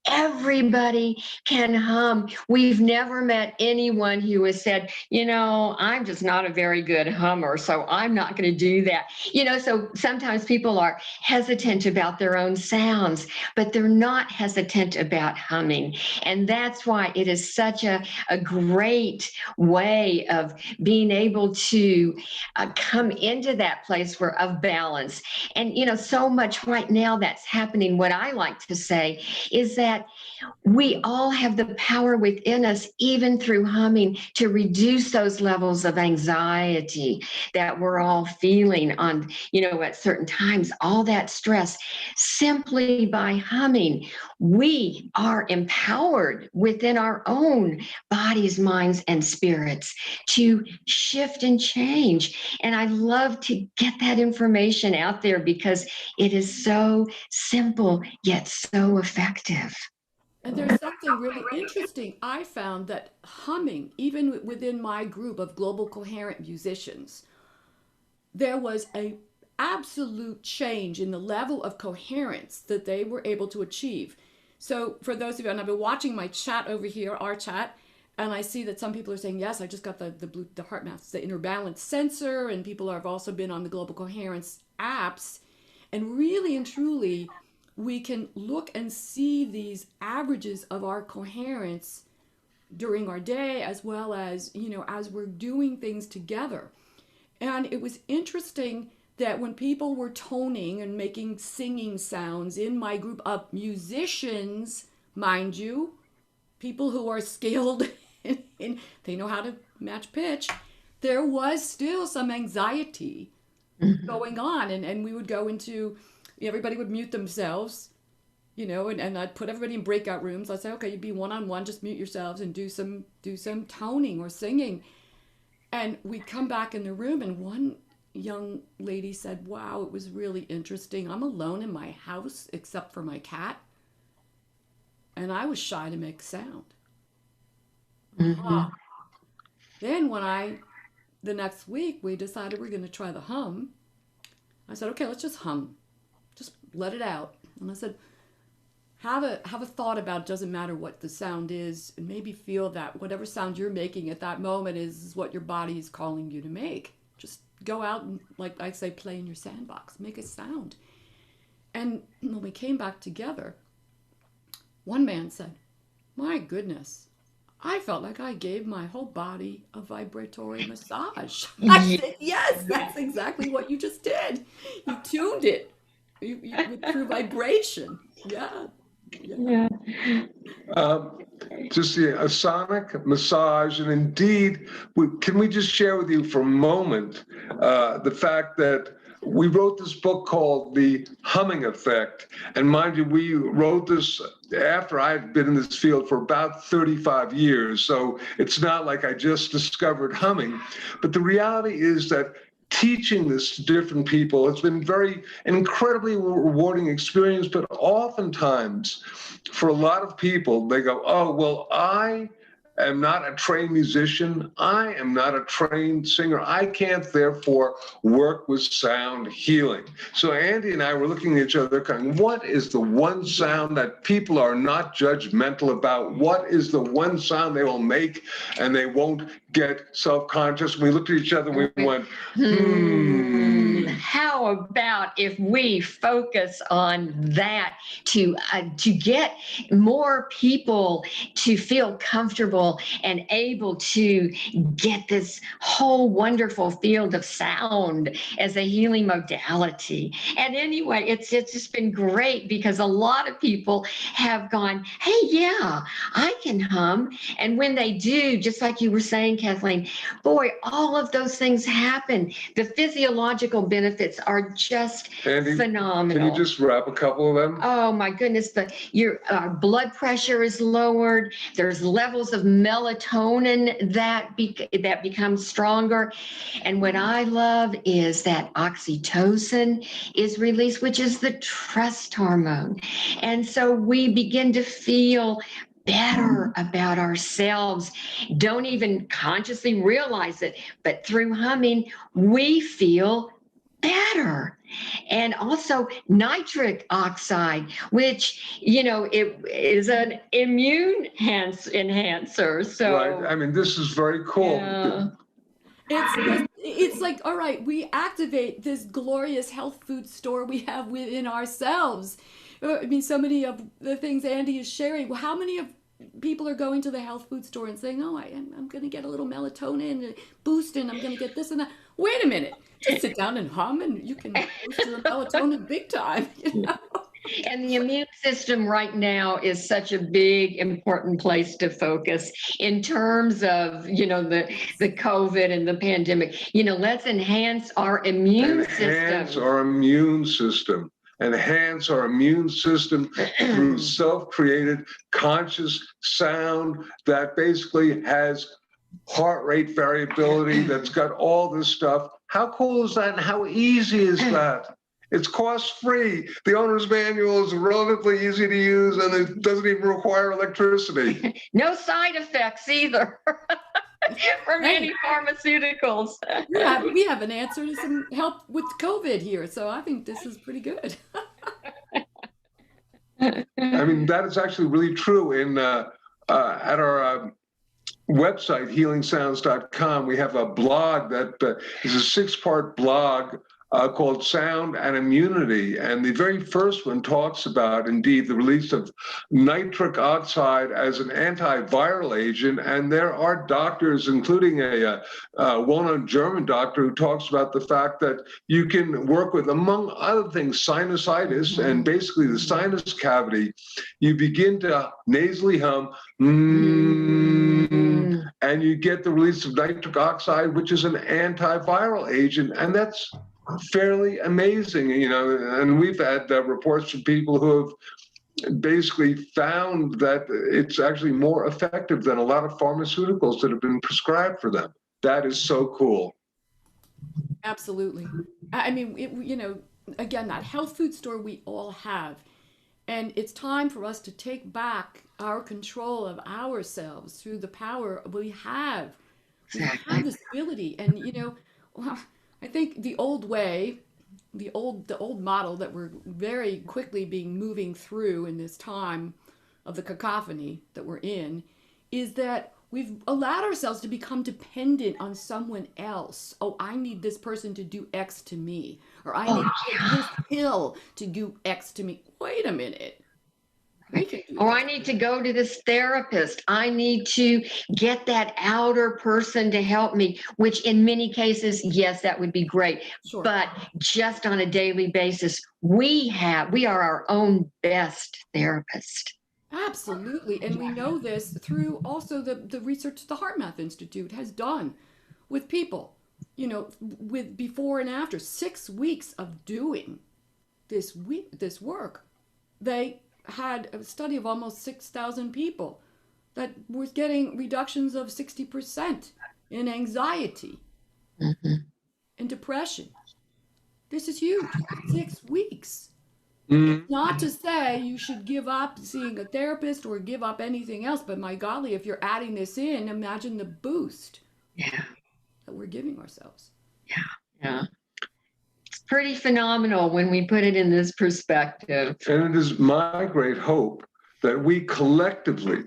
everybody can hum. We've never met anyone who has said, I'm just not a very good hummer, so I'm not going to do that. So sometimes people are hesitant about their own sounds, but they're not hesitant about humming. And that's why it is such a great way of being able to come into that place of balance. And, so much right now that's happening. What I like to say is that we all have the power within us, even through humming, to reduce those levels of anxiety that we're all feeling on, at certain times, all that stress. Simply by humming, we are empowered within our own bodies, minds, and spirits to shift and change. And I love to get that information out there because it is so simple, yet so effective. And there's something really interesting. I found that humming, even within my group of global coherent musicians, there was a absolute change in the level of coherence that they were able to achieve. So for those of you, and I've been watching my chat over here, our chat, and I see that some people are saying, yes, I just got the heart math, the inner balance sensor, and people have also been on the global coherence apps. And really and truly, we can look and see these averages of our coherence during our day, as well as, as we're doing things together. And it was interesting that when people were toning and making singing sounds in my group of musicians, mind you, people who are skilled and they know how to match pitch, there was still some anxiety going on. And we would go into, everybody would mute themselves, and I'd put everybody in breakout rooms. I'd say, okay, you'd be one-on-one, just mute yourselves and do some toning or singing. And we'd come back in the room, and one young lady said, wow, it was really interesting. I'm alone in my house except for my cat, and I was shy to make sound. Then the next week, we decided we're going to try the hum. I said, okay, let's just hum. Just let it out. And I said, have a thought about it. Doesn't matter what the sound is, and maybe feel that whatever sound you're making at that moment is what your body is calling you to make. Just go out and, like I say, play in your sandbox, make a sound. And when we came back together, one man said, my goodness, I felt like I gave my whole body a vibratory massage. I said, yes, that's exactly what you just did. You tuned it through vibration. Yeah. Just a sonic massage. And indeed, can we just share with you for a moment the fact that we wrote this book called The Humming Effect. And mind you, we wrote this after I had been in this field for about 35 years. So it's not like I just discovered humming. But the reality is that teaching this to different people, it's been incredibly rewarding experience. But oftentimes, for a lot of people, they go, oh, well, I am not a trained musician. I am not a trained singer. I can't, therefore, work with sound healing. So Andi and I were looking at each other going, what is the one sound that people are not judgmental about? What is the one sound they will make and they won't get self-conscious? We looked at each other and we went, How about if we focus on that to get more people to feel comfortable and able to get this whole wonderful field of sound as a healing modality. And anyway, it's just been great because a lot of people have gone, hey, yeah, I can hum. And when they do, just like you were saying, Kathleen, boy, all of those things happen. The physiological benefits are just Andi, phenomenal. can you just wrap a couple of them? Oh my goodness, your blood pressure is lowered. There's levels of melatonin that becomes stronger. And what I love is that oxytocin is released, which is the trust hormone. And so we begin to feel better about ourselves, don't even consciously realize it, but through humming, we feel better. And also nitric oxide, which, it is an immune enhancer. So, right. I mean, this is very cool. Yeah. It's like, all right, we activate this glorious health food store we have within ourselves. I mean, so many of the things Andi is sharing. Well, how many of people are going to the health food store and saying, oh, I'm going to get a little melatonin boost and I'm going to get this and that. Wait a minute. Just sit down and hum and you can boost your melatonin big time. You know? And the immune system right now is such a big, important place to focus in terms of, the COVID and the pandemic. Let's enhance our immune Enhance system. our immune system. Enhance our immune system through self-created conscious sound that basically has heart rate variability, that's got all this stuff. How cool is that and how easy is that? It's cost-free. The owner's manual is relatively easy to use and it doesn't even require electricity. No side effects either from any pharmaceuticals. We have an answer to some help with COVID here, so I think this is pretty good. I mean, that is actually really true. At our website, healingsounds.com, we have a blog that is a 6-part blog called Sound and Immunity. And the very first one talks about, indeed, the release of nitric oxide as an antiviral agent. And there are doctors, including a well-known German doctor, who talks about the fact that you can work with, among other things, sinusitis and basically the sinus cavity. You begin to nasally hum, and you get the release of nitric oxide, which is an antiviral agent. And that's fairly amazing, and we've had reports from people who have basically found that it's actually more effective than a lot of pharmaceuticals that have been prescribed for them. That is so cool. Absolutely. I mean, again, that health food store we all have. And it's time for us to take back our control of ourselves through the power we have. We have this ability. And, I think the old way, the old model that we're very quickly moving through in this time of the cacophony that we're in, is that we've allowed ourselves to become dependent on someone else. Oh, I need this person to do X to me, or I need to take this pill to do X to me. Wait a minute. Or I need to go to this therapist. I need to get that outer person to help me, which in many cases, yes, that would be great. Sure. But just on a daily basis, we are our own best therapist. Absolutely. And we know this through also the research the HeartMath Institute has done with people, with before and after 6 weeks of doing this work. They had a study of almost 6,000 people that was getting reductions of 60% in anxiety and depression. This is huge. 6 weeks. Not to say you should give up seeing a therapist or give up anything else, but my golly, if you're adding this in, imagine the boost that we're giving ourselves. Yeah. It's pretty phenomenal when we put it in this perspective. And it is my great hope that we collectively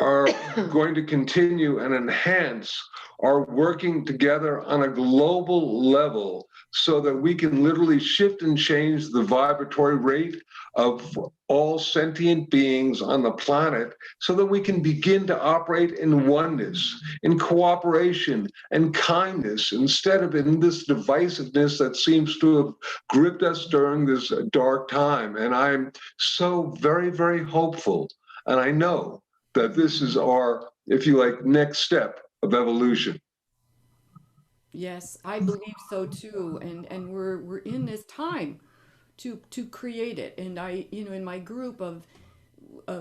are going to continue and enhance our working together on a global level so that we can literally shift and change the vibratory rate of all sentient beings on the planet so that we can begin to operate in oneness, in cooperation and kindness, instead of in this divisiveness that seems to have gripped us during this dark time. And I'm so very, very hopeful. And I know that this is our, if you like, next step of evolution. Yes, I believe so too. And we're in this time to create it. And I, in my group of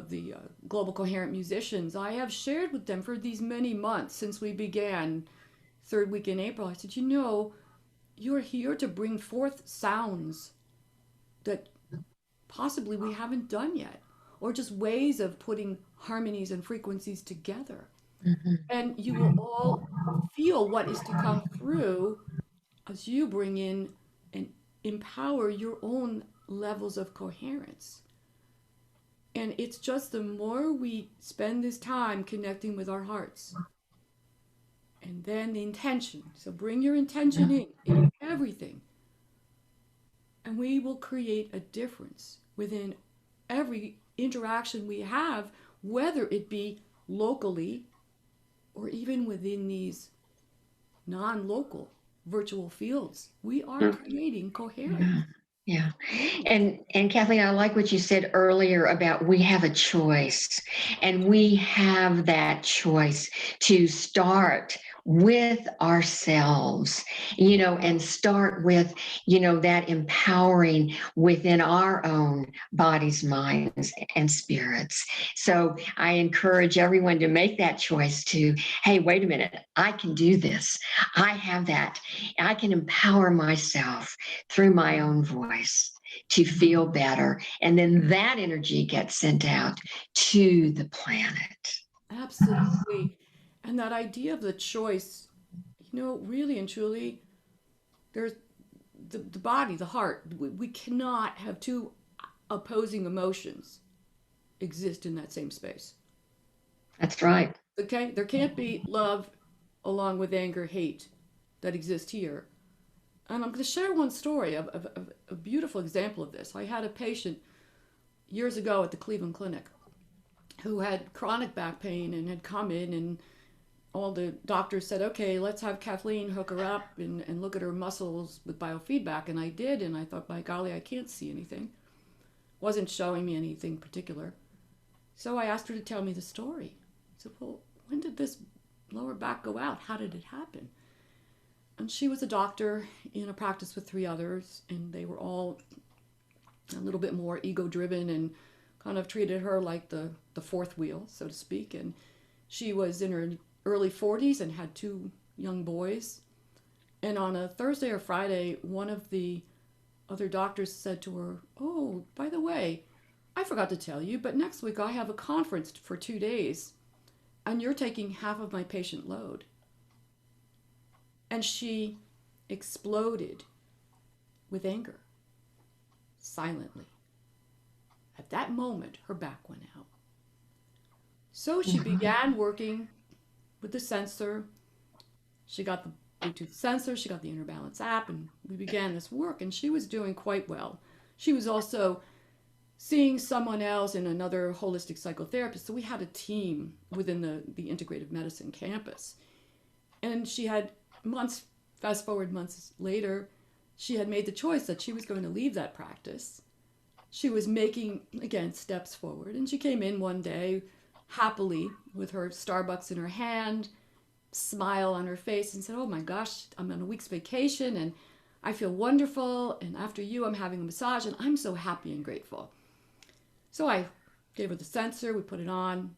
the Global Coherent Musicians, I have shared with them for these many months since we began, third week in April. I said, you're here to bring forth sounds that possibly we haven't done yet, or just ways of putting harmonies and frequencies together. And you will all feel what is to come through as you bring in and empower your own levels of coherence. And it's just the more we spend this time connecting with our hearts, and then the intention. So bring your intention in everything. And we will create a difference within every interaction we have whether it be locally or even within these non-local virtual fields. We are creating coherence. Yeah. And Kathleen, I like what you said earlier about we have a choice, and we have that choice to start with ourselves, and start with, that empowering within our own bodies, minds, and spirits. So I encourage everyone to make that choice to, hey, wait a minute, I can do this. I have that. I can empower myself through my own voice to feel better. And then that energy gets sent out to the planet. Absolutely. And that idea of the choice, really and truly, there's the body, the heart. We cannot have two opposing emotions exist in that same space. That's right. Okay? There can't be love along with anger, hate that exist here. And I'm going to share one story of a beautiful example of this. I had a patient years ago at the Cleveland Clinic who had chronic back pain and had come in, and all the doctors said, okay, let's have Kathleen hook her up and look at her muscles with biofeedback. And I did, and I thought, by golly, I can't see anything. Wasn't showing me anything particular. So I asked her to tell me the story. I said, well, when did this lower back go out? How did it happen? And she was a doctor in a practice with 3 others, and they were all a little bit more ego-driven and kind of treated her like the fourth wheel, so to speak. And she was in her early 40s and had 2 young boys. And on a Thursday or Friday, one of the other doctors said to her, oh, by the way, I forgot to tell you, but next week I have a conference for 2 days, and you're taking half of my patient load. And she exploded with anger, silently. At that moment, her back went out. So she began working with the sensor. She got the Bluetooth sensor, she got the Inner Balance app, and we began this work, and she was doing quite well. She was also seeing someone else in another holistic psychotherapist, so we had a team within the integrative medicine campus. And she had fast forward months later, she had made the choice that she was going to leave that practice. She was making, again, steps forward. And she came in one day happily with her Starbucks in her hand, smile on her face, and said, oh my gosh, I'm on a week's vacation and I feel wonderful. And after you, I'm having a massage and I'm so happy and grateful. So I gave her the sensor, we put it on,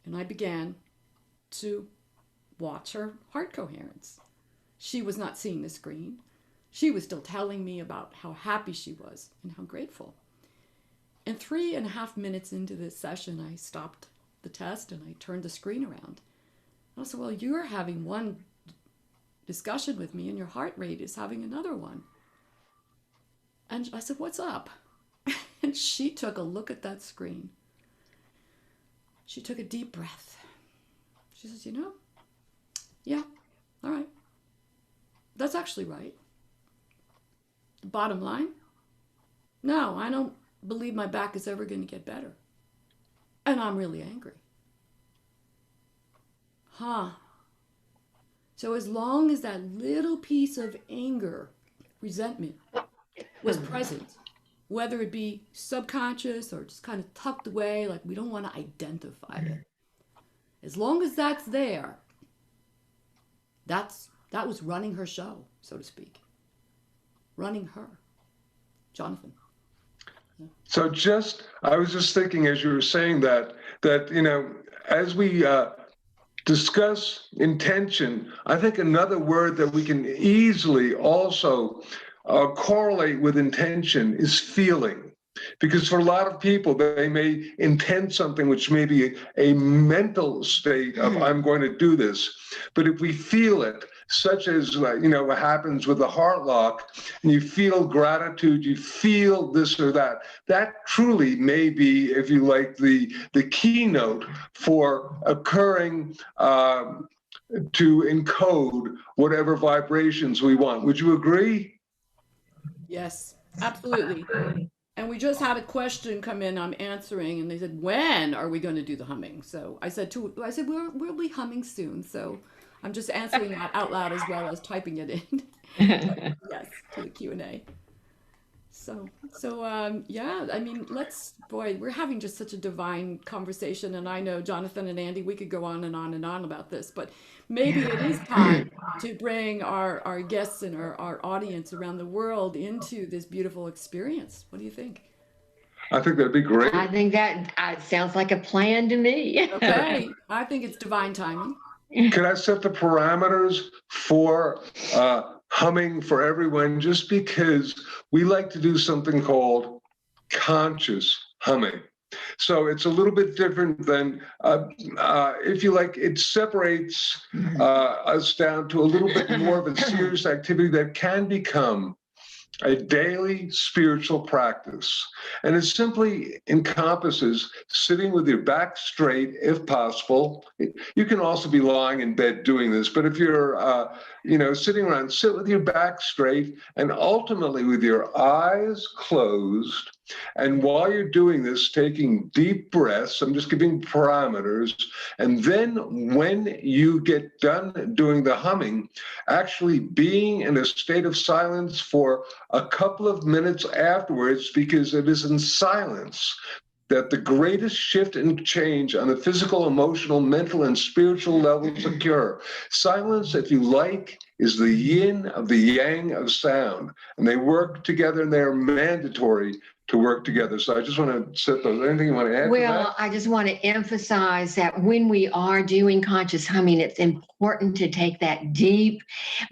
and I began to watch her heart coherence. She was not seeing the screen. She was still telling me about how happy she was and how grateful. And 3.5 minutes into this session, I stopped the test and I turned the screen around. I said, well, you're having one discussion with me and your heart rate is having another one. And I said, what's up? And she took a look at that screen. She took a deep breath. She says, yeah, all right. That's actually right. Bottom line, no, I don't believe my back is ever going to get better. And I'm really angry. So as long as that little piece of anger, resentment was present, whether it be subconscious or just kind of tucked away, like we don't want to identify it. As long as that's there, that was running her show, so to speak. Running her. Jonathan. Yeah. So I was just thinking as you were saying that, as we discuss intention, I think another word that we can easily also correlate with intention is feeling. Because for a lot of people, they may intend something which may be a mental state of, I'm going to do this. But if we feel it, such as, what happens with the heart lock, and you feel gratitude, you feel this or that, that truly may be, if you like, the keynote for occurring to encode whatever vibrations we want. Would you agree? Yes, absolutely. And we just had a question come in. I'm answering, and they said, "When are we going to do the humming?" So I said, "We'll be humming soon." So I'm just answering that out loud as well as typing it in. Yes, to the Q&A. Yeah, I mean, we're having just such a divine conversation, and I know Jonathan and Andy, we could go on and on and on about this, but maybe it is time to bring our guests and our audience around the world into this beautiful experience. What do you think? I think that'd be great. I think that sounds like a plan to me. Okay, I think it's divine timing. Can I set the parameters for humming for everyone? Just because we like to do something called conscious humming. So it's a little bit different than, if you like, it separates us down to a little bit more of a serious activity that can become a daily spiritual practice. And it simply encompasses sitting with your back straight, if possible. You can also be lying in bed doing this, but if you're, sitting around, sit with your back straight and ultimately with your eyes closed. And while you're doing this, taking deep breaths, I'm just giving parameters. And then when you get done doing the humming, actually being in a state of silence for a couple of minutes afterwards, because it is in silence that the greatest shift and change on the physical, emotional, mental, and spiritual levels occur. Silence, if you like, is the yin of the yang of sound, and they work together, and they're mandatory to work together. So I just want to set those. Anything you want to add to Well, that? I just want to emphasize that when we are doing conscious humming, it's important to take that deep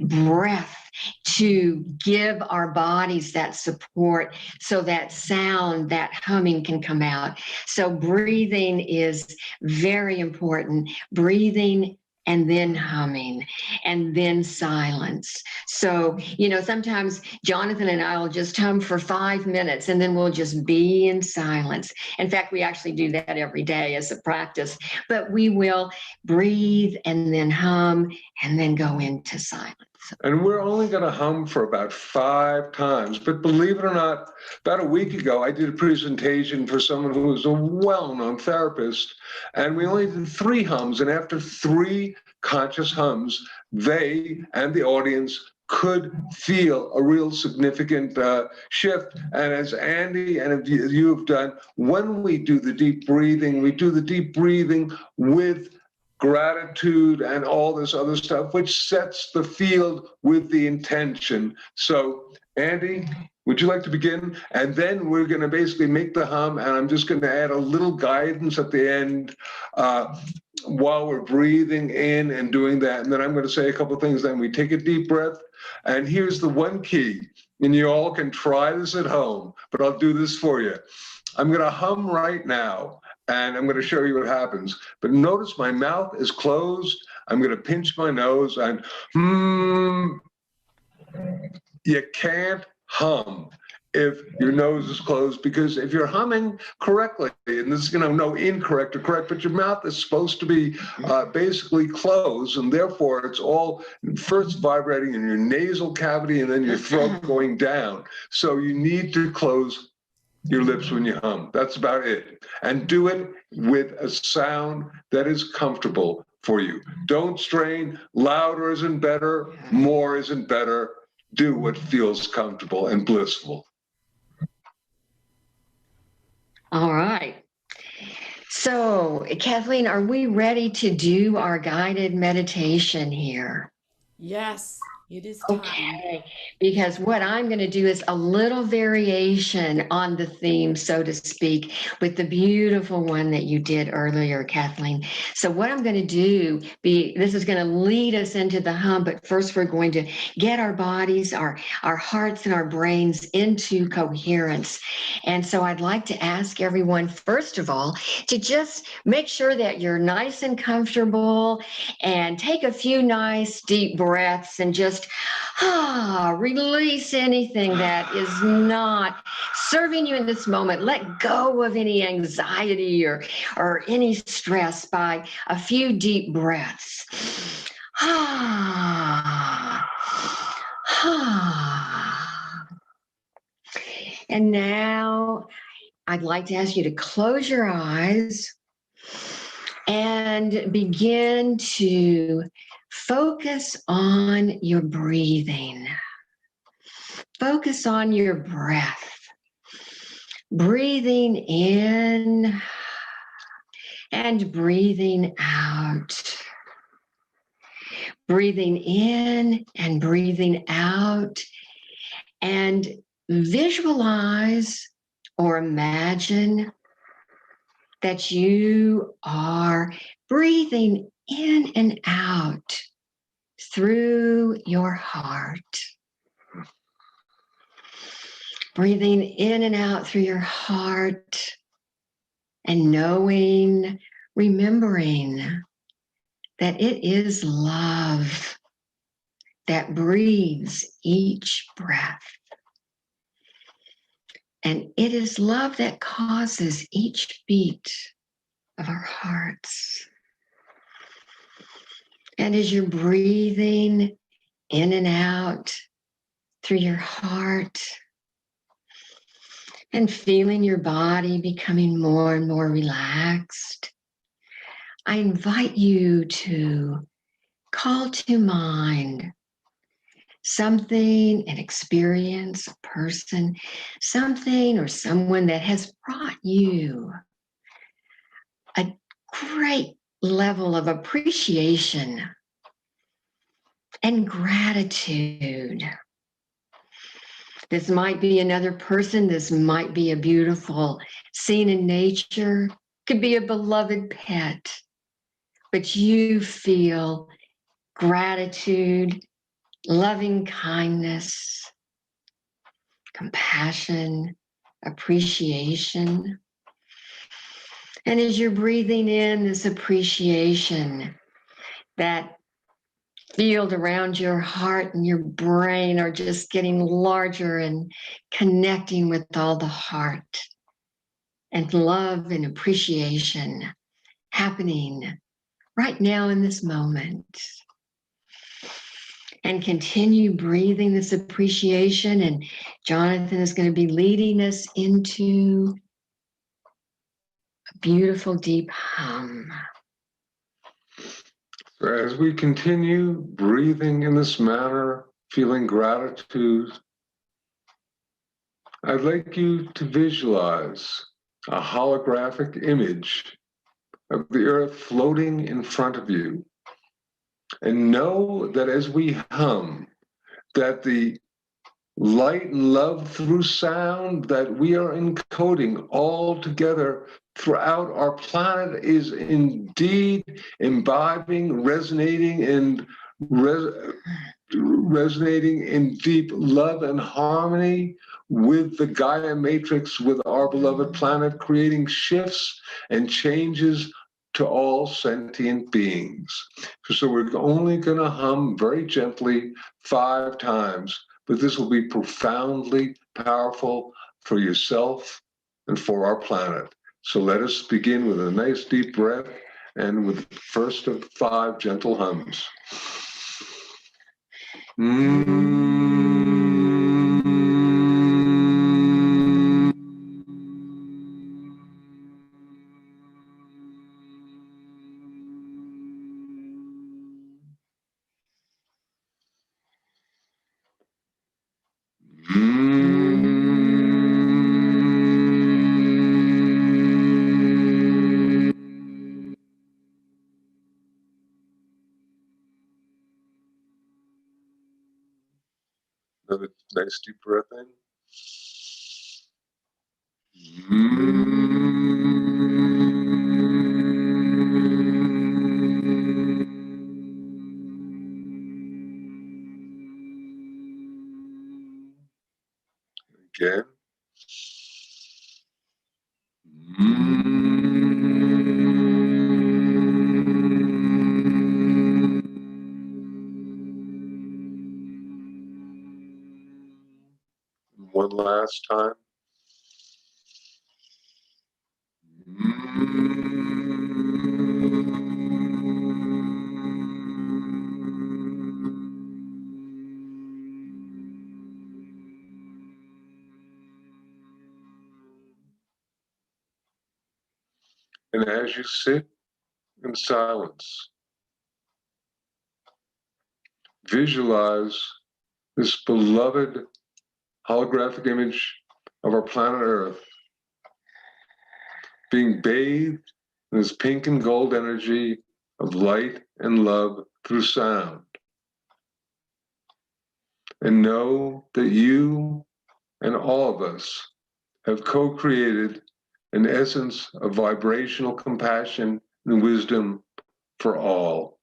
breath to give our bodies that support so that sound, that humming can come out. So breathing is very important. Breathing and then humming, and then silence. So, sometimes Jonathan and I will just hum for 5 minutes, and then we'll just be in silence. In fact, we actually do that every day as a practice, but we will breathe and then hum and then go into silence. And we're only going to hum for about 5 times. But believe it or not, about a week ago, I did a presentation for someone who was a well-known therapist, and we only did 3 hums. And after 3 conscious hums, they and the audience could feel a real significant shift. And as Andy and you have done, when we do the deep breathing, we do the deep breathing with gratitude and all this other stuff, which sets the field with the intention. So, Andy, would you like to begin? And then we're going to basically make the hum, and I'm just going to add a little guidance at the end while we're breathing in and doing that. And then I'm going to say a couple of things. Then we take a deep breath. And here's the one key, and you all can try this at home, but I'll do this for you. I'm going to hum right now, and I'm going to show you what happens. But notice my mouth is closed. I'm going to pinch my nose and You can't hum if your nose is closed, because if you're humming correctly, and this is no incorrect or correct, but your mouth is supposed to be basically closed, and therefore it's all first vibrating in your nasal cavity and then your throat going down. So you need to close your lips when you hum. That's about it. And do it with a sound that is comfortable for you. Don't strain. Louder isn't better. More isn't better. Do what feels comfortable and blissful. All right. So, Kathleen, are we ready to do our guided meditation here? Yes, it is time. Okay, because what I'm going to do is a little variation on the theme, so to speak, with the beautiful one that you did earlier, Kathleen. So what I'm going to do, this is going to lead us into the hum, but first we're going to get our bodies, our hearts and our brains into coherence. And so I'd like to ask everyone, first of all, to just make sure that you're nice and comfortable and take a few nice deep breaths and just release anything that is not serving you in this moment. Let go of any anxiety or any stress by a few deep breaths. And now I'd like to ask you to close your eyes and begin to focus on your breathing. Focus on your breath. Breathing in and breathing out. Breathing in and breathing out. And visualize or imagine that you are breathing in and out through your heart. Breathing in and out through your heart and knowing, remembering that it is love that breathes each breath. And it is love that causes each beat of our hearts. And as you're breathing in and out through your heart and feeling your body becoming more and more relaxed, I invite you to call to mind something, an experience, a person, something or someone that has brought you a great level of appreciation and gratitude. This might be another person, this might be a beautiful scene in nature, could be a beloved pet, but you feel gratitude, loving kindness, compassion, appreciation. And as you're breathing in this appreciation, that field around your heart and your brain are just getting larger and connecting with all the heart and love and appreciation happening right now in this moment. And continue breathing this appreciation. And Jonathan is going to be leading us into a beautiful deep hum. So as we continue breathing in this manner, feeling gratitude, I'd like you to visualize a holographic image of the earth floating in front of you. And know that as we hum, that the light and love through sound that we are encoding all together throughout our planet is indeed imbibing, resonating, and resonating in deep love and harmony with the Gaia matrix, with our beloved planet, creating shifts and changes to all sentient beings. So we're only going to hum very gently 5 times, but this will be profoundly powerful for yourself and for our planet. So let us begin with a nice deep breath and with the first of 5 gentle hums. Another nice deep breath in. Again. One last time. And as you sit in silence, visualize this beloved holographic image of our planet Earth being bathed in this pink and gold energy of light and love through sound. And know that you and all of us have co-created an essence of vibrational compassion and wisdom for all.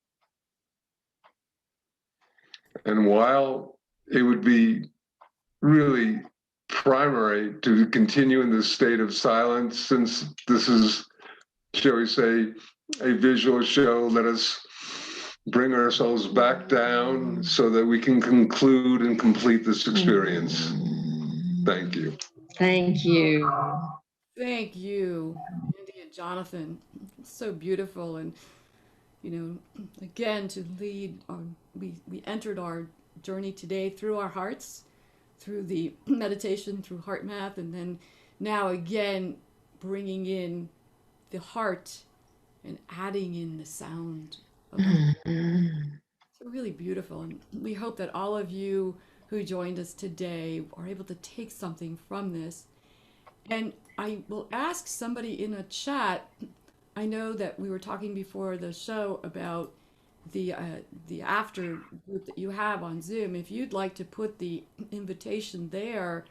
And while it would be really primary to continue in this state of silence, since this is, shall we say, a visual show, let us bring ourselves back down so that we can conclude and complete this experience. Thank you. Thank you. Thank you, Andy and Jonathan. It's so beautiful. And, you know, again, to lead, we entered our journey today through our hearts, through the meditation, through heart math, and then now again, bringing in the heart and adding in the sound of It's really beautiful. And we hope that all of you who joined us today are able to take something from this. And I will ask somebody in a chat. I know that we were talking before the show about the after group that you have on Zoom. If you'd like to put the invitation there,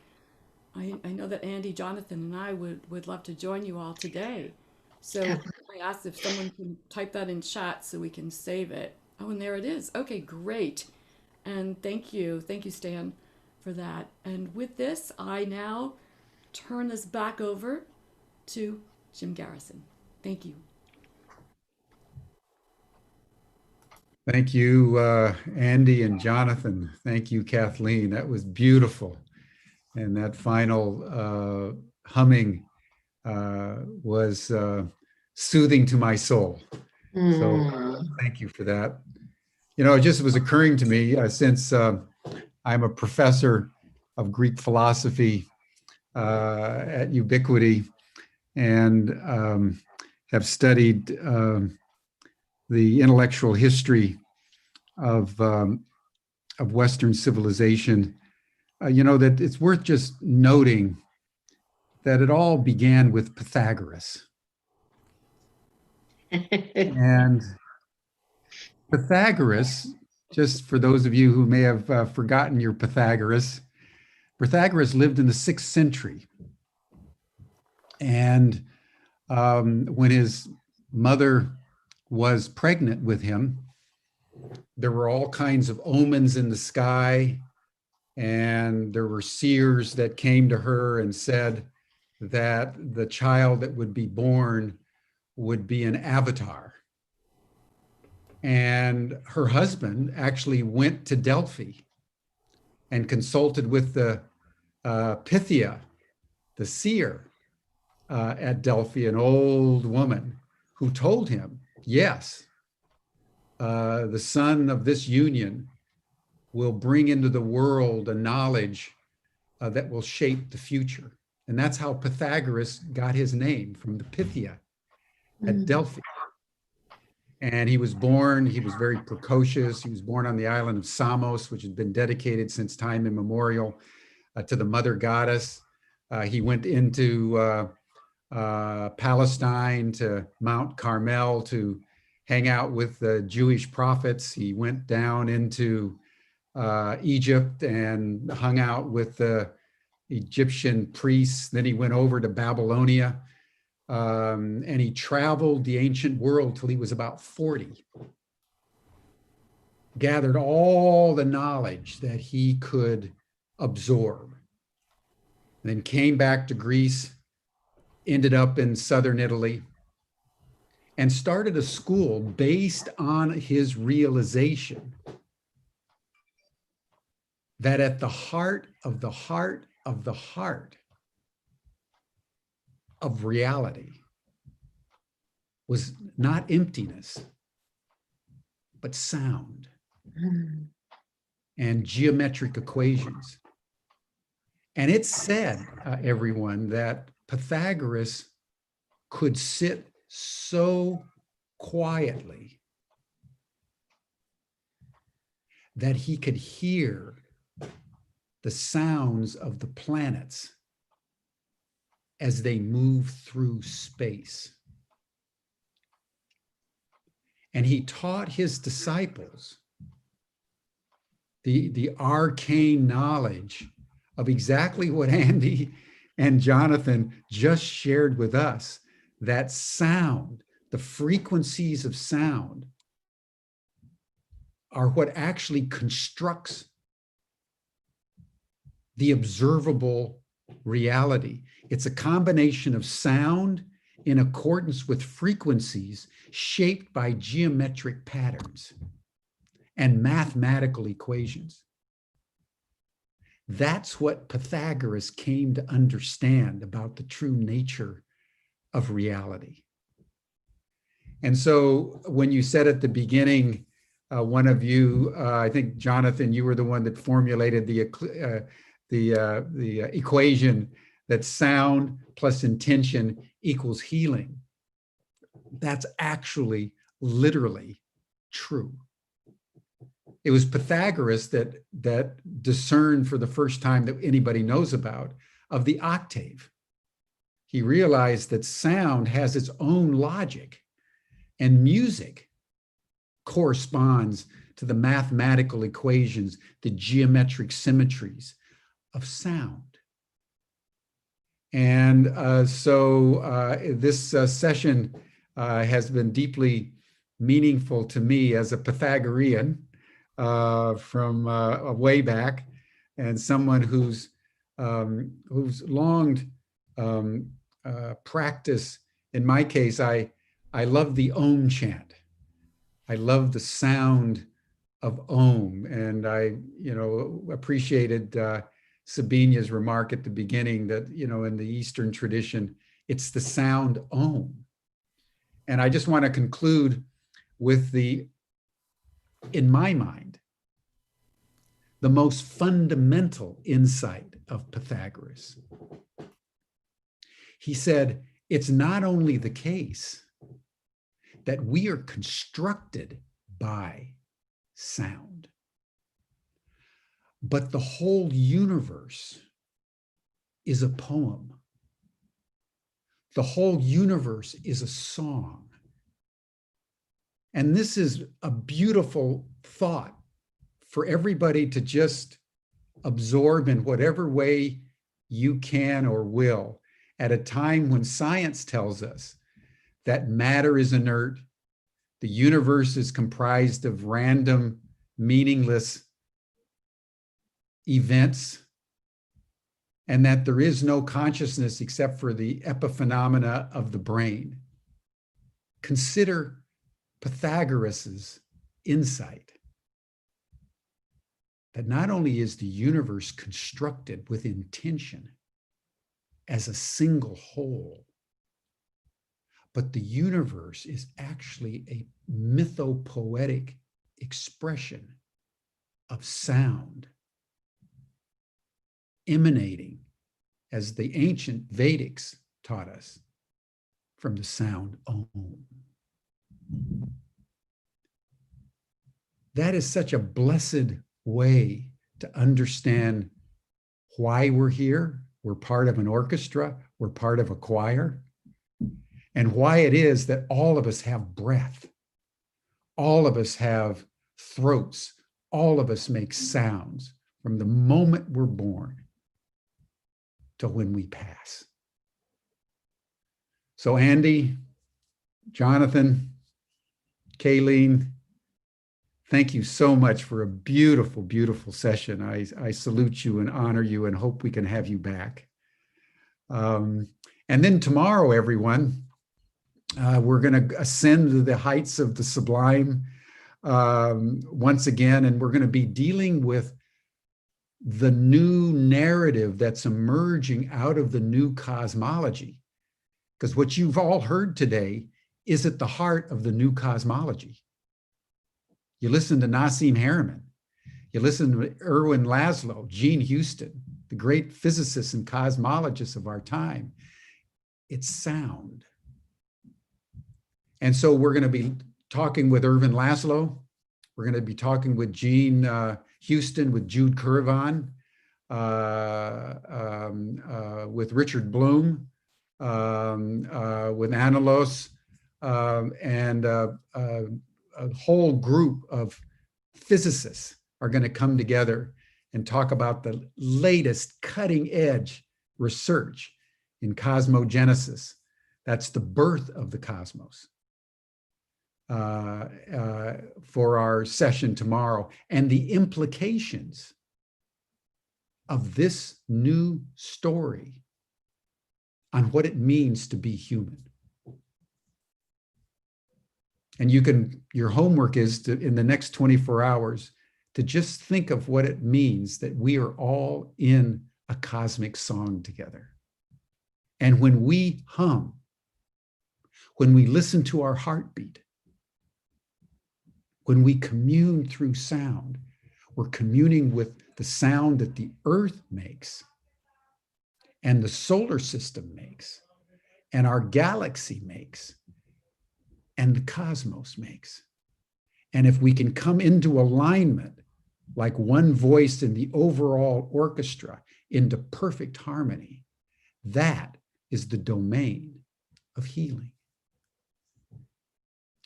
I know that Andy, Jonathan, and I would love to join you all today. So I asked if someone can type that in chat so we can save it. Oh, and there it is. Okay, great. And thank you, Stan, for that. And with this, I now turn this back over to Jim Garrison. Thank you. Thank you, Andy and Jonathan. Thank you, Kathleen. That was beautiful. And that final humming was soothing to my soul. So thank you for that. You know, it just was occurring to me, since I'm a professor of Greek philosophy at Ubiquity and have studied the intellectual history of Western civilization, you know, that it's worth just noting that it all began with Pythagoras. And Pythagoras, just for those of you who may have forgotten your Pythagoras lived in the 6th century. And when his mother was pregnant with him, there were all kinds of omens in the sky, and there were seers that came to her and said that the child that would be born would be an avatar. And her husband actually went to Delphi and consulted with the Pythia, the seer at Delphi, an old woman who told him, yes, the son of this union will bring into the world a knowledge that will shape the future. And that's how Pythagoras got his name, from the Pythia at Delphi. And he was very precocious. He was born on the island of Samos, which had been dedicated since time immemorial to the mother goddess. He went into Palestine, to Mount Carmel, to hang out with the Jewish prophets. He went down into Egypt and hung out with the Egyptian priests. Then he went over to Babylonia. And he traveled the ancient world till he was about 40, gathered all the knowledge that he could absorb, and then came back to Greece, ended up in southern Italy, and started a school based on his realization that at the heart of the heart of the heart of reality was not emptiness, but sound and geometric equations. And it said, everyone, that Pythagoras could sit so quietly that he could hear the sounds of the planets as they move through space. And he taught his disciples the arcane knowledge of exactly what Andi and Jonathan just shared with us, that sound, the frequencies of sound, are what actually constructs the observable reality. It's a combination of sound in accordance with frequencies shaped by geometric patterns and mathematical equations. That's what Pythagoras came to understand about the true nature of reality. And so when you said at the beginning, one of you, I think Jonathan, you were the one that formulated the equation that sound plus intention equals healing. That's actually literally true. It was Pythagoras that discerned for the first time that anybody knows about of the octave. He realized that sound has its own logic, and music corresponds to the mathematical equations, the geometric symmetries of sound. And this session has been deeply meaningful to me as a Pythagorean from way back, and someone who's longed practice. In my case, I love the Om chant. I love the sound of Om, and I appreciated Sabina's remark at the beginning that in the Eastern tradition, it's the sound Om. And I just want to conclude with in my mind, the most fundamental insight of Pythagoras. He said, it's not only the case that we are constructed by sound, but the whole universe is a poem. The whole universe is a song. And this is a beautiful thought for everybody to just absorb in whatever way you can or will, at a time when science tells us that matter is inert, the universe is comprised of random, meaningless events, and that there is no consciousness except for the epiphenomena of the brain. Consider Pythagoras's insight that not only is the universe constructed with intention as a single whole, but the universe is actually a mythopoetic expression of sound emanating, as the ancient Vedics taught us, from the sound Om. That is such a blessed way to understand why we're here. We're part of an orchestra, we're part of a choir, and why it is that all of us have breath, all of us have throats, all of us make sounds from the moment we're born to when we pass. So Andi, Jonathan, Kathleen, thank you so much for a beautiful, beautiful session. I salute you and honor you and hope we can have you back. And then tomorrow, everyone, we're going to ascend to the heights of the sublime once again, and we're going to be dealing with the new narrative that's emerging out of the new cosmology. Because what you've all heard today is at the heart of the new cosmology. You listen to Nassim Haramein, you listen to Erwin Laszlo, Gene Houston, the great physicists and cosmologists of our time. It's sound. And so we're going to be talking with Irvin Laszlo. We're going to be talking with Jean Houston, with Jude Curvan, with Richard Bloom, with Analos, and a whole group of physicists are going to come together and talk about the latest cutting edge research in cosmogenesis. That's the birth of the cosmos. For our session tomorrow, and the implications of this new story on what it means to be human. And your homework is to, in the next 24 hours, to just think of what it means that we are all in a cosmic song together. And when we hum, when we listen to our heartbeat, when we commune through sound, we're communing with the sound that the earth makes, and the solar system makes, and our galaxy makes, and the cosmos makes. And if we can come into alignment, like one voice in the overall orchestra, into perfect harmony, that is the domain of healing.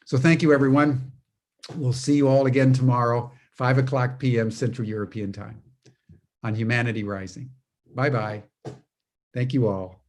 So thank you, everyone. We'll see you all again tomorrow, 5:00 p.m. Central European Time on Humanity Rising. Bye-bye. Thank you all.